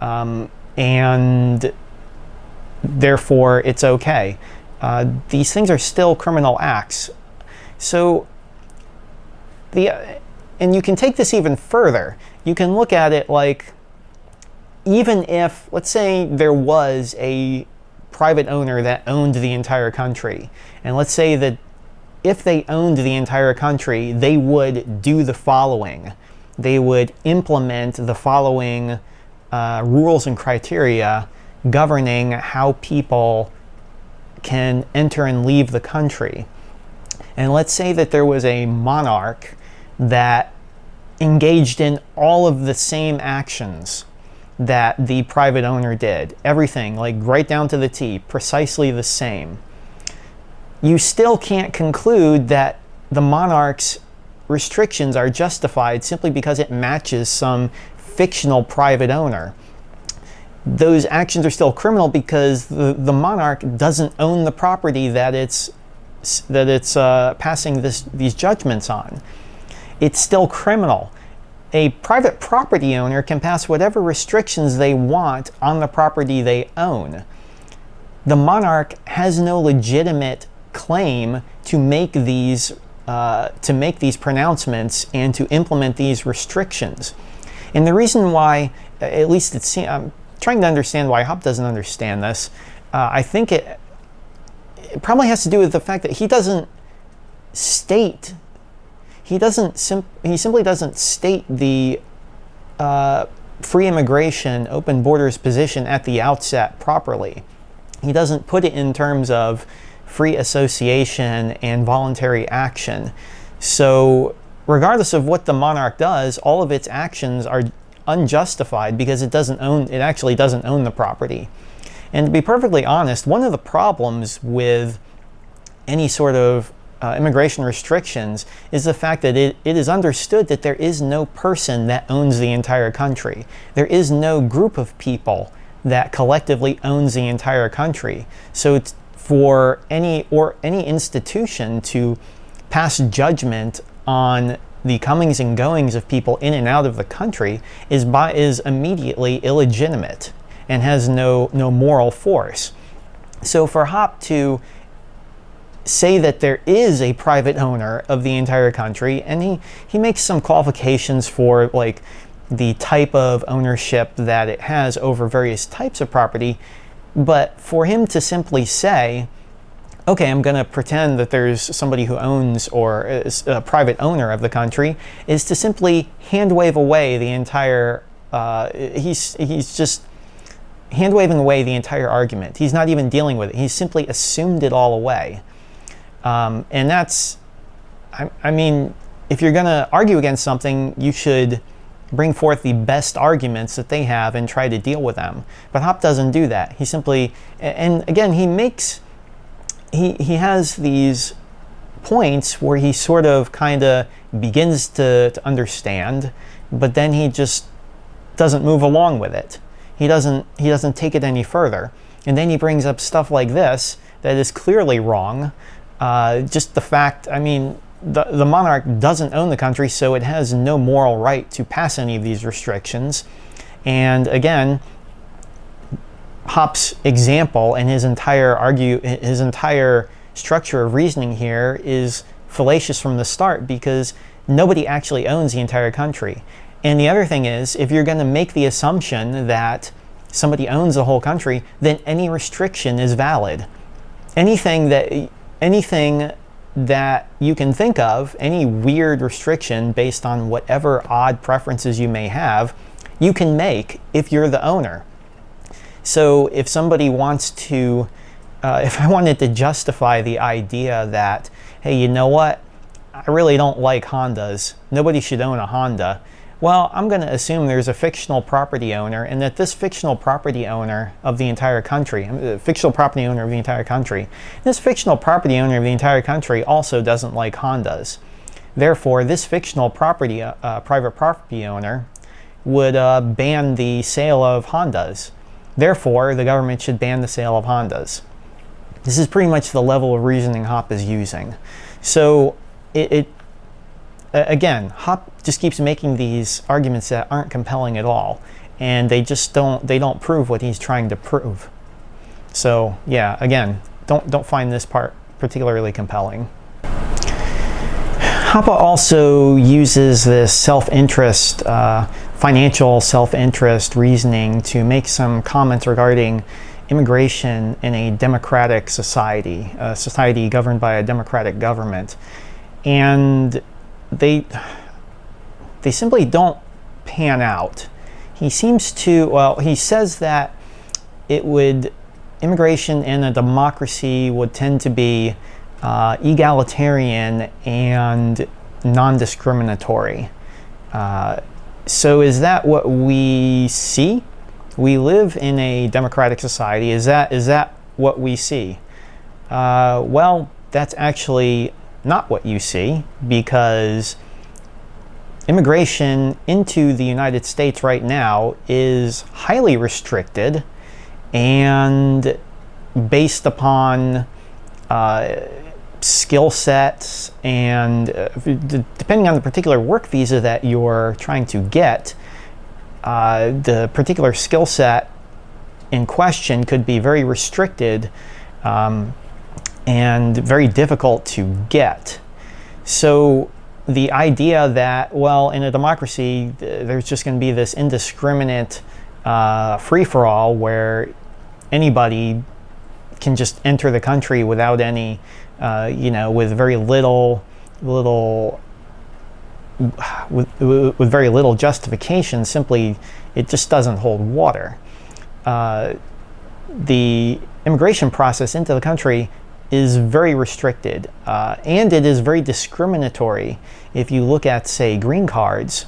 and therefore it's okay. These things are still criminal acts. So and you can take this even further. You can look at it like, even if, let's say there was a private owner that owned the entire country, and let's say that if they owned the entire country, they would do the following. They would implement the following rules and criteria governing how people can enter and leave the country. And let's say that there was a monarch that engaged in all of the same actions that the private owner did. Everything, like right down to the T, precisely the same. You still can't conclude that the monarch's restrictions are justified simply because it matches some fictional private owner. Those actions are still criminal because the monarch doesn't own the property that it's passing these judgments on. It's still criminal. A private property owner can pass whatever restrictions they want on the property they own. The monarch has no legitimate claim to make these pronouncements and to implement these restrictions. And the reason why, at least I'm trying to understand why Hoppe doesn't understand this. I think it probably has to do with the fact that he simply doesn't state the free immigration, open borders position at the outset properly. He doesn't put it in terms of free association and voluntary action. So regardless of what the monarch does, all of its actions are unjustified because it actually doesn't own the property. And to be perfectly honest, one of the problems with any sort of immigration restrictions is the fact that it is understood that there is no person that owns the entire country. There is no group of people that collectively owns the entire country. So it's for any institution to pass judgment on the comings and goings of people in and out of the country is immediately illegitimate and has no moral force. So for Hoppe to say that there is a private owner of the entire country, and he makes some qualifications for like the type of ownership that it has over various types of property, but for him to simply say, okay, I'm going to pretend that there's somebody who owns or is a private owner of the country, is to simply hand wave away the entire, he's just hand-waving away the entire argument. He's not even dealing with it. He's simply assumed it all away. And that's, I mean, if you're going to argue against something, you should bring forth the best arguments that they have and try to deal with them. But Hoppe doesn't do that. He simply, and again, he has these points where he sort of kind of begins to understand, but then he just doesn't move along with it. He doesn't take it any further. And then he brings up stuff like this that is clearly wrong. Just the fact, I mean, the monarch doesn't own the country, so it has no moral right to pass any of these restrictions. And again, Hoppe's example and his entire structure of reasoning here is fallacious from the start, because nobody actually owns the entire country. And the other thing is, if you're going to make the assumption that somebody owns the whole country, then any restriction is valid. Anything that you can think of, any weird restriction based on whatever odd preferences you may have, you can make if you're the owner. So if somebody wants to, if I wanted to justify the idea that, hey, you know what, I really don't like Hondas, nobody should own a Honda, well, I'm going to assume there's a fictional property owner, and that this fictional property owner of the entire country, this fictional property owner of the entire country also doesn't like Hondas. Therefore, this fictional private property owner would ban the sale of Hondas. Therefore, the government should ban the sale of Hondas. This is pretty much the level of reasoning Hoppe is using. So again, Hoppe just keeps making these arguments that aren't compelling at all, and they don't prove what he's trying to prove. So yeah, again, don't find this part particularly compelling. Hoppe also uses this self-interest, financial self-interest reasoning to make some comments regarding immigration in a democratic society, a society governed by a democratic government. And they simply don't pan out. He seems to, well, he says that immigration in a democracy would tend to be egalitarian and non-discriminatory. So is that what we see? We live in a democratic society. Is that what we see? Well, that's actually not what you see, because immigration into the United States right now is highly restricted and based upon skill sets, and depending on the particular work visa that you're trying to get, the particular skill set in question could be very restricted and very difficult to get. So the idea that, well, in a democracy, there's just going to be this indiscriminate free-for-all where anybody can just enter the country without any, with very little justification, simply, it just doesn't hold water. The immigration process into the country is very restricted, and it is very discriminatory. If you look at, say, green cards,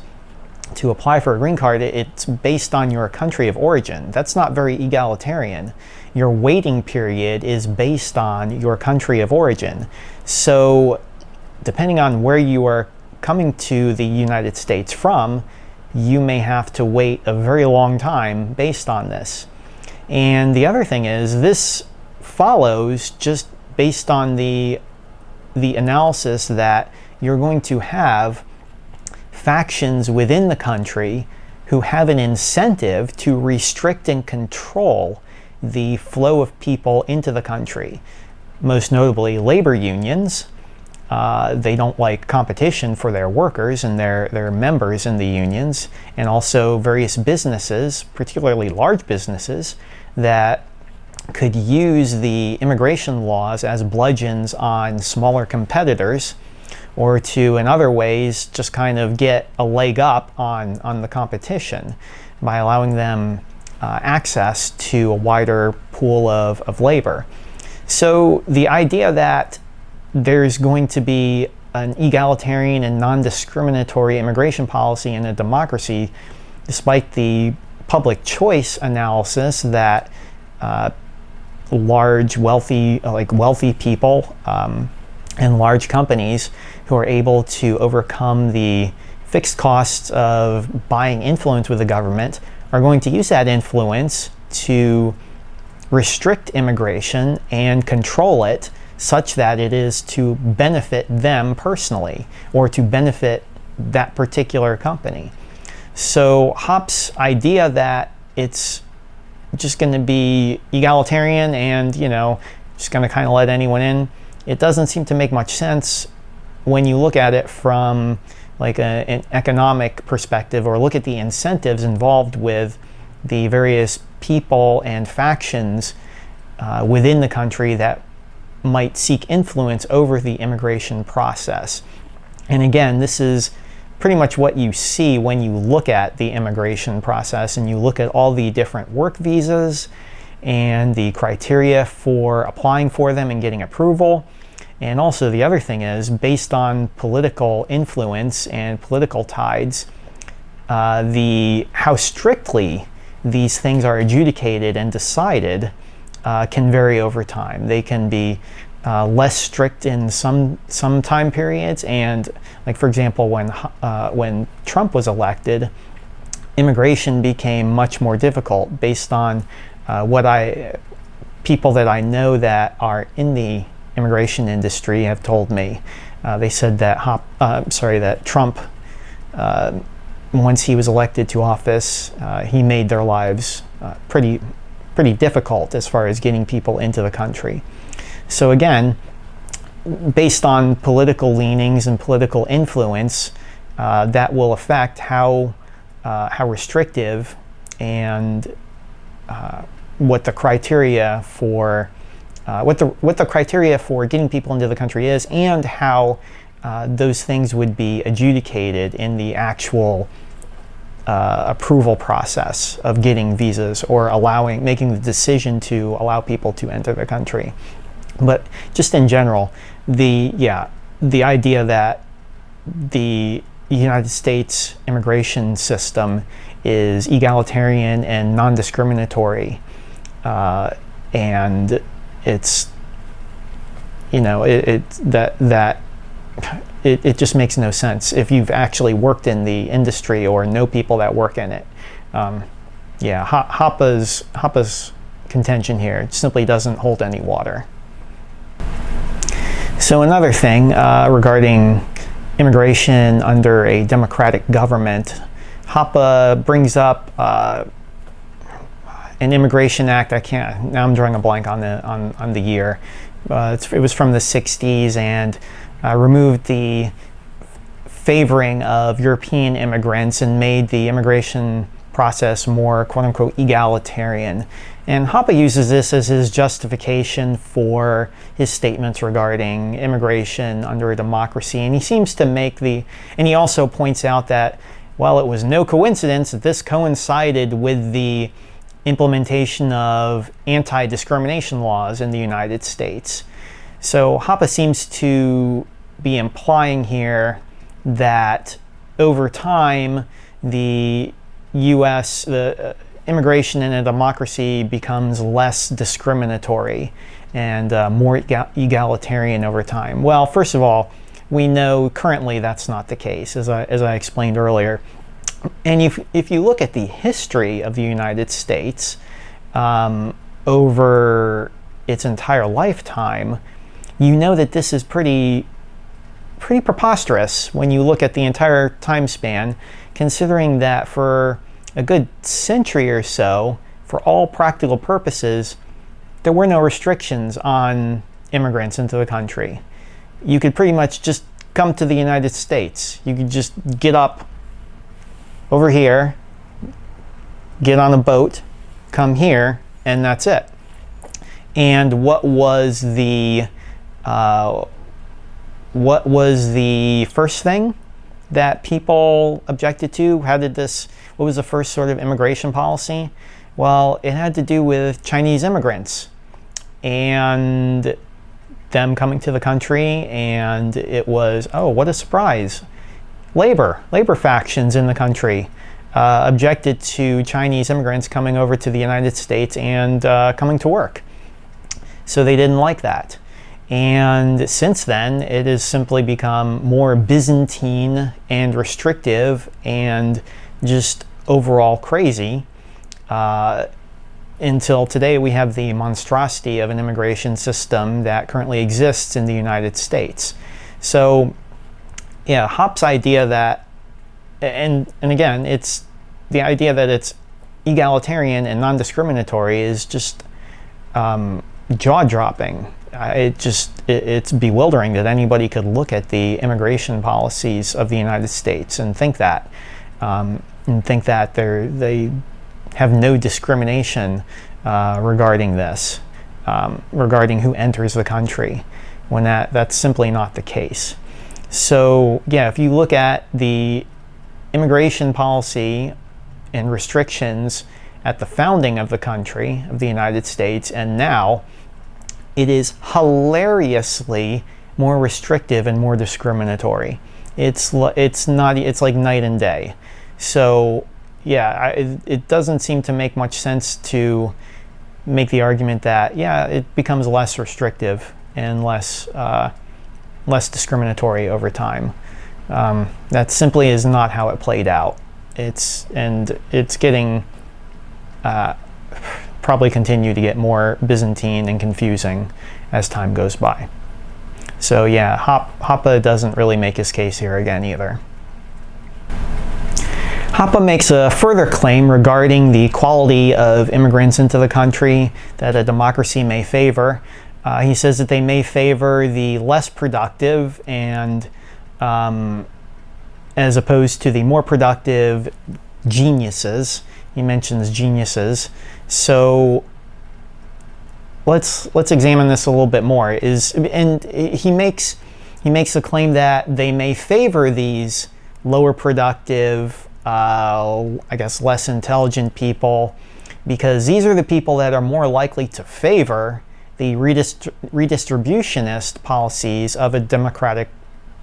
to apply for a green card, it's based on your country of origin. That's not very egalitarian. Your waiting period is based on your country of origin. So depending on where you are coming to the United States from, you may have to wait a very long time based on this. And the other thing is, this follows just based on the analysis that you're going to have factions within the country who have an incentive to restrict and control the flow of people into the country. Most notably, labor unions. They don't like competition for their workers and their members in the unions, and also various businesses, particularly large businesses, that could use the immigration laws as bludgeons on smaller competitors, or to, in other ways, just kind of get a leg up on the competition by allowing them access to a wider pool of labor. So the idea that there's going to be an egalitarian and non-discriminatory immigration policy in a democracy, despite the public choice analysis that large, wealthy people and large companies who are able to overcome the fixed costs of buying influence with the government are going to use that influence to restrict immigration and control it such that it is to benefit them personally or to benefit that particular company. So Hoppe's idea that it's just going to be egalitarian and, just going to kind of let anyone in, it doesn't seem to make much sense when you look at it from like an economic perspective, or look at the incentives involved with the various people and factions within the country that might seek influence over the immigration process. And again, this is pretty much what you see when you look at the immigration process and you look at all the different work visas and the criteria for applying for them and getting approval. And also the other thing is, based on political influence and political tides, how strictly these things are adjudicated and decided can vary over time. They can be less strict in some time periods, and like for example, when Trump was elected, immigration became much more difficult based on people that I know that are in the immigration industry have told me. They said that that Trump, once he was elected to office, he made their lives pretty difficult as far as getting people into the country. So again, based on political leanings and political influence, that will affect how restrictive and what the criteria for getting people into the country is, and how those things would be adjudicated in the actual approval process of getting visas or making the decision to allow people to enter the country. But just in general, the idea that the United States immigration system is egalitarian and non-discriminatory, and it's it just makes no sense if you've actually worked in the industry or know people that work in it. Hoppe's contention here simply doesn't hold any water. So another thing regarding immigration under a democratic government, Hoppe brings up an immigration act. Now I'm drawing a blank on the year. It was from the 60s and removed the favoring of European immigrants and made the immigration process more quote-unquote egalitarian. And Hoppe uses this as his justification for his statements regarding immigration under a democracy. And he seems to and he also points out that, well, it was no coincidence that this coincided with the implementation of anti-discrimination laws in the United States. So Hoppe seems to be implying here that over time, the immigration in a democracy becomes less discriminatory and more egalitarian over time. Well, first of all, we know currently that's not the case, as I explained earlier. And if you look at the history of the United States over its entire lifetime, you know that this is pretty preposterous when you look at the entire time span, considering that for a good century or so, for all practical purposes, there were no restrictions on immigrants into the country. You could pretty much just come to the United States. You could just get up over here, get on a boat, come here, and that's it. And what was the first thing that people objected to? What was the first sort of immigration policy? Well, it had to do with Chinese immigrants and them coming to the country, and it was, oh, what a surprise. Labor factions in the country objected to Chinese immigrants coming over to the United States and coming to work. So they didn't like that. And since then, it has simply become more Byzantine and restrictive and just overall crazy. Until today, we have the monstrosity of an immigration system that currently exists in the United States. So, yeah, Hoppe's idea that, and again, it's the idea that it's egalitarian and non-discriminatory is just jaw-dropping. It's bewildering that anybody could look at the immigration policies of the United States and think that, they have no discrimination regarding this, regarding who enters the country, when that's simply not the case. So yeah, if you look at the immigration policy and restrictions at the founding of the country, of the United States, and now, it is hilariously more restrictive and more discriminatory. It's like night and day. So yeah, it doesn't seem to make much sense to make the argument that, yeah, it becomes less restrictive and less discriminatory over time. That simply is not how it played out. It's getting probably continue to get more Byzantine and confusing as time goes by. So yeah, Hoppe doesn't really make his case here again either. Hoppe makes a further claim regarding the quality of immigrants into the country that a democracy may favor. He says that they may favor the less productive and as opposed to the more productive geniuses. He mentions geniuses. So let's examine this a little bit more. And he makes the claim that they may favor these lower productive, I guess less intelligent people, because these are the people that are more likely to favor the redistributionist policies of a democratic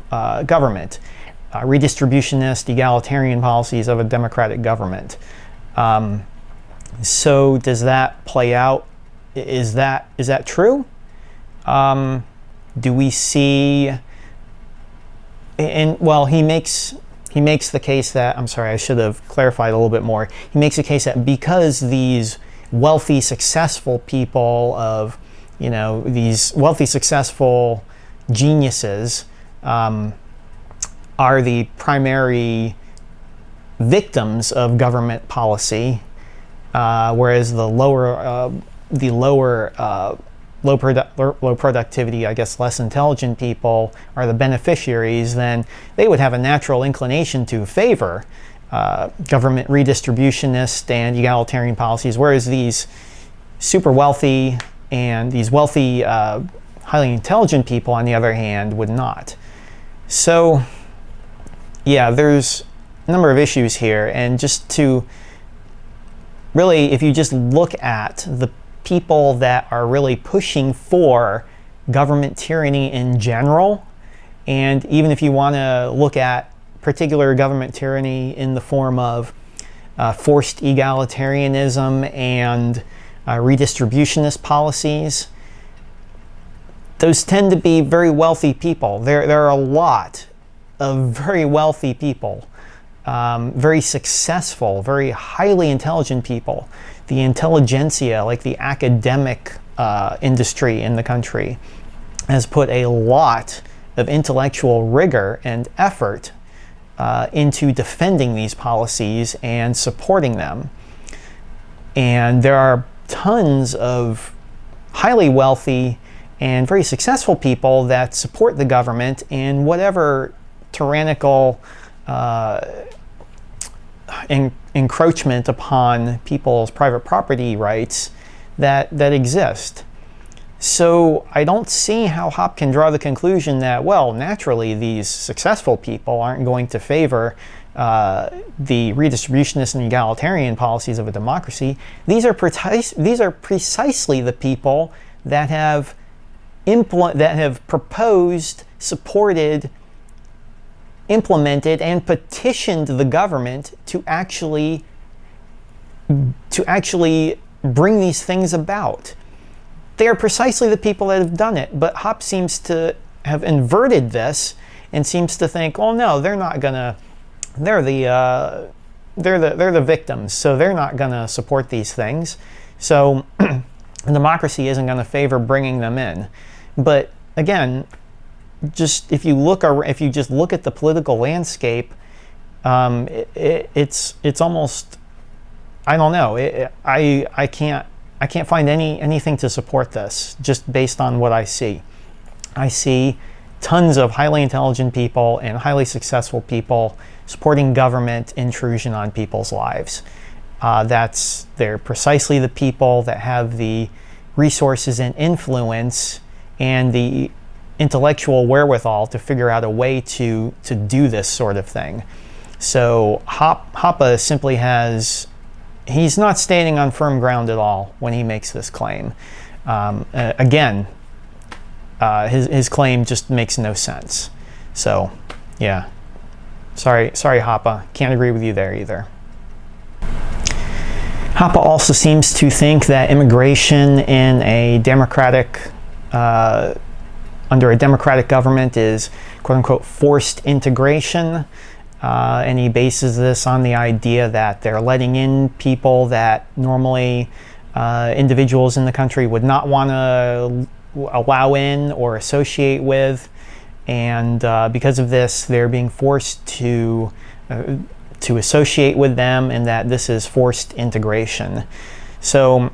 government, redistributionist, egalitarian policies of a democratic government. So does that play out? Is that true? Do we see? And well, he makes the case that, I'm sorry, I should have clarified a little bit more. He makes a case that because these wealthy, successful people of, these wealthy, successful geniuses are the primary victims of government policy, whereas the low productivity, I guess less intelligent people are the beneficiaries, then they would have a natural inclination to favor government redistributionist and egalitarian policies, whereas these super wealthy and these wealthy, highly intelligent people, on the other hand, would not. So yeah, there's a number of issues here, and just to really, if you just look at the people that are really pushing for government tyranny in general, and even if you want to look at particular government tyranny in the form of forced egalitarianism and redistributionist policies, those tend to be very wealthy people. There are a lot of very wealthy people, very successful, very highly intelligent people. The intelligentsia, like the academic industry in the country, has put a lot of intellectual rigor and effort into defending these policies and supporting them. And there are tons of highly wealthy and very successful people that support the government in whatever tyrannical encroachment upon people's private property rights that exist. So I don't see how Hoppe can draw the conclusion that, well, naturally these successful people aren't going to favor the redistributionist and egalitarian policies of a democracy, these are precisely the people that have proposed, supported, implemented, and petitioned the government to actually bring these things about. They are precisely the people that have done it, but Hoppe seems to have inverted this and seems to think, oh no, they're not gonna, they're the victims, so they're not gonna support these things. So democracy isn't gonna favor bringing them in. But again, just if you just look at the political landscape, it's almost, I don't know. I can't find anything to support this just based on what I see. I see tons of highly intelligent people and highly successful people supporting government intrusion on people's lives. They're precisely the people that have the resources and influence and the intellectual wherewithal to figure out a way to do this sort of thing. So Hoppe simply he's not standing on firm ground at all when he makes this claim. Again, his claim just makes no sense. So, yeah. Sorry, Hoppe. Can't agree with you there either. Hoppe also seems to think that immigration in a under a democratic government is quote-unquote forced integration. And he bases this on the idea that they're letting in people that normally individuals in the country would not want to allow in or associate with, and because of this, they're being forced to associate with them, and that this is forced integration. So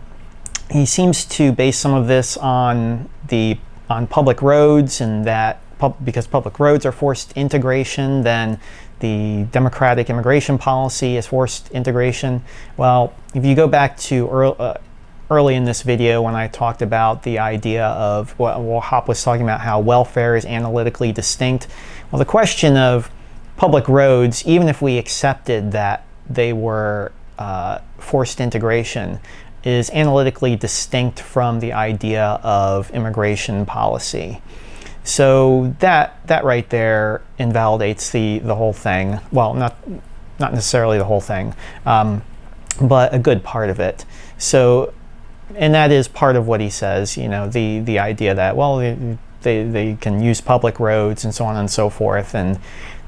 he seems to base some of this on public roads, and that because public roads are forced integration, then the democratic immigration policy is forced integration. Well, if you go back to early in this video when I talked about the idea of, well, Hoppe was talking about how welfare is analytically distinct. Well, the question of public roads, even if we accepted that they were forced integration, is analytically distinct from the idea of immigration policy. So that right there invalidates the whole thing. Well, not necessarily the whole thing, but a good part of it. So, and that is part of what he says. You know, the idea that, well, they can use public roads and so on and so forth, and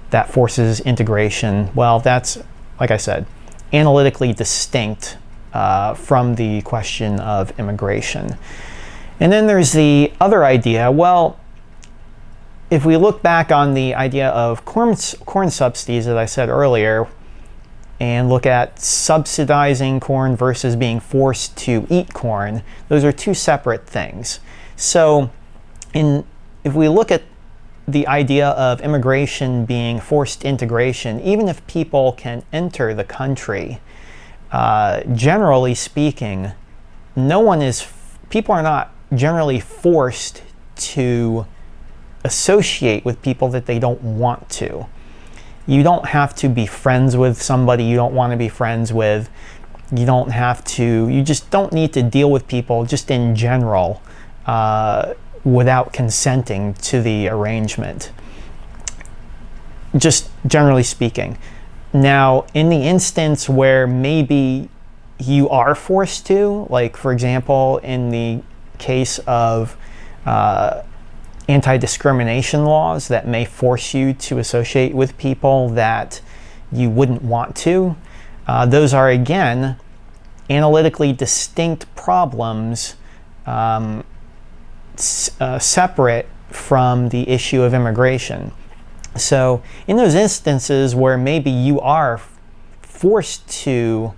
that forces integration. Well, that's, like I said, analytically distinct from the question of immigration. And then there's the other idea. Well, if we look back on the idea of corn subsidies, as I said earlier, and look at subsidizing corn versus being forced to eat corn, those are two separate things. So if we look at the idea of immigration being forced integration, even if people can enter the country, generally speaking, people are not generally forced to associate with people that they don't want to. You don't have to be friends with somebody you don't want to be friends with. You just don't need to deal with people just in general without consenting to the arrangement. Just generally speaking. Now, in the instance where maybe you are forced to, like for example, in the case of anti-discrimination laws that may force you to associate with people that you wouldn't want to, those are again analytically distinct problems separate from the issue of immigration. So in those instances where maybe you are forced to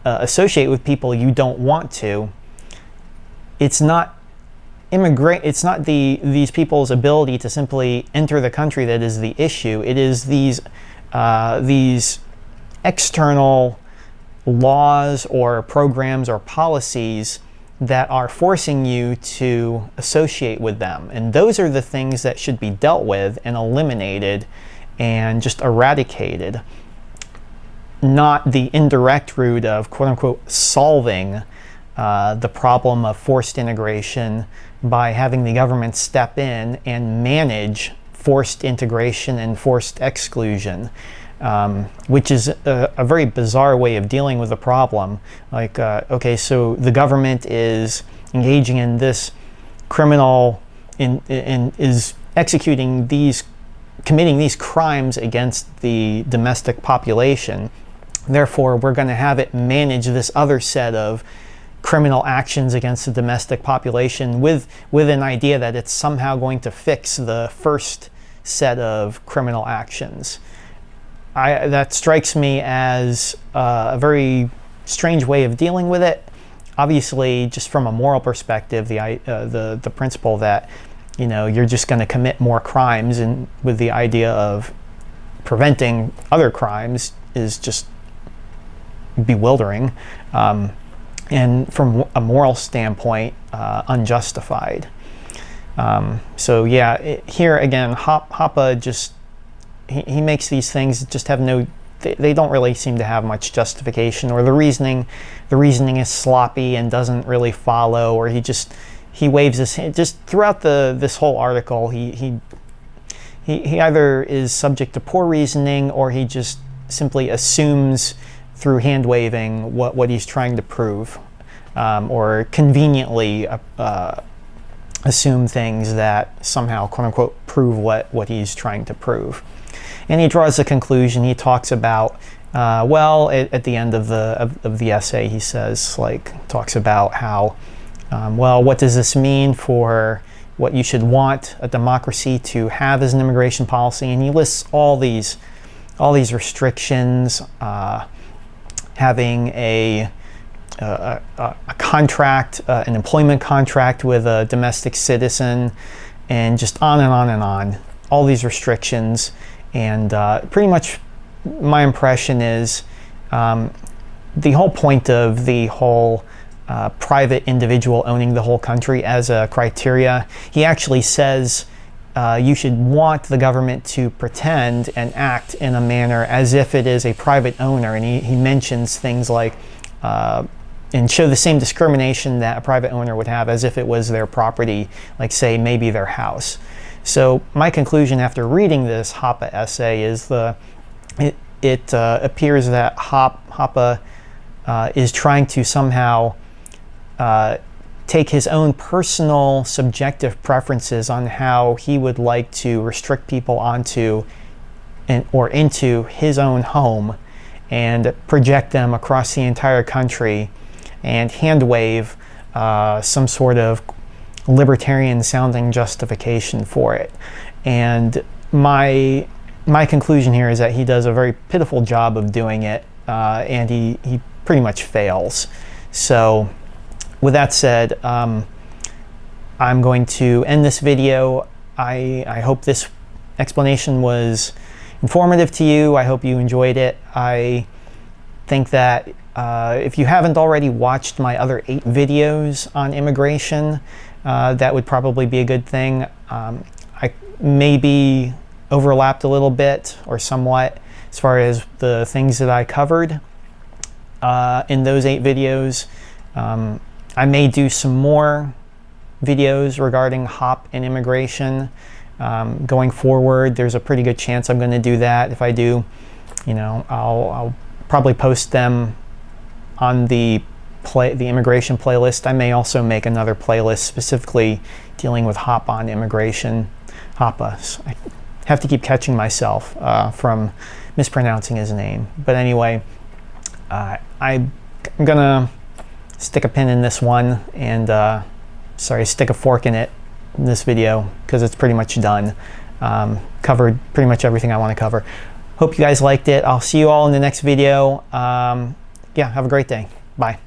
associate with people you don't want to, it's not these people's ability to simply enter the country that is the issue. It is these external laws or programs or policies that are forcing you to associate with them. And those are the things that should be dealt with and eliminated and just eradicated, not the indirect route of quote-unquote solving the problem of forced integration by having the government step in and manage forced integration and forced exclusion, which is a very bizarre way of dealing with the problem. Like, okay, so the government is engaging in this criminal, is executing committing these crimes against the domestic population. Therefore, we're going to have it manage this other set of criminal actions against the domestic population with an idea that it's somehow going to fix the first set of criminal actions. That strikes me as a very strange way of dealing with it. Obviously, just from a moral perspective, the principle that, you know, you're just going to commit more crimes, and with the idea of preventing other crimes, is just bewildering, and from a moral standpoint, unjustified. So yeah, here again, Hoppe just he makes these things that just have no, they don't really seem to have much justification, or the reasoning is sloppy and doesn't really follow, or he waves his hand. Just throughout this whole article, he either is subject to poor reasoning, or he just simply assumes through hand waving what he's trying to prove, or conveniently assume things that somehow quote unquote prove what he's trying to prove. And he draws a conclusion. He talks about well, at the end of the essay, he says, talks about how well, what does this mean for what you should want a democracy to have as an immigration policy? And he lists all these restrictions, having a contract, an employment contract with a domestic citizen, and just on and on and on. All these restrictions, and pretty much my impression is the whole point of the whole private individual owning the whole country as a criteria. He actually says you should want the government to pretend and act in a manner as if it is a private owner, and he mentions things like and show the same discrimination that a private owner would have as if it was their property, like say maybe their house. So my conclusion after reading this Hoppe essay is it appears that Hoppe is trying to somehow take his own personal subjective preferences on how he would like to restrict people onto or into his own home and project them across the entire country and hand wave some sort of libertarian sounding justification for it. And my conclusion here is that he does a very pitiful job of doing it, and he pretty much fails. So with that said, I'm going to end this video. I hope this explanation was informative to you. I hope you enjoyed it. I think that if you haven't already watched my other 8 videos on immigration, that would probably be a good thing. I maybe overlapped a little bit or somewhat as far as the things that I covered in those 8 videos. I may do some more videos regarding Hoppe and immigration going forward. There's a pretty good chance I'm going to do that. If I do, you know, I'll probably post them on the immigration playlist. I may also make another playlist specifically dealing with Hoppe on immigration. Hoppe. I have to keep catching myself from mispronouncing his name. But anyway, I'm gonna stick a pin in this one and stick a fork in it in this video, because it's pretty much done. Covered pretty much everything I want to cover. Hope you guys liked it. I'll see you all in the next video. Yeah, have a great day. Bye.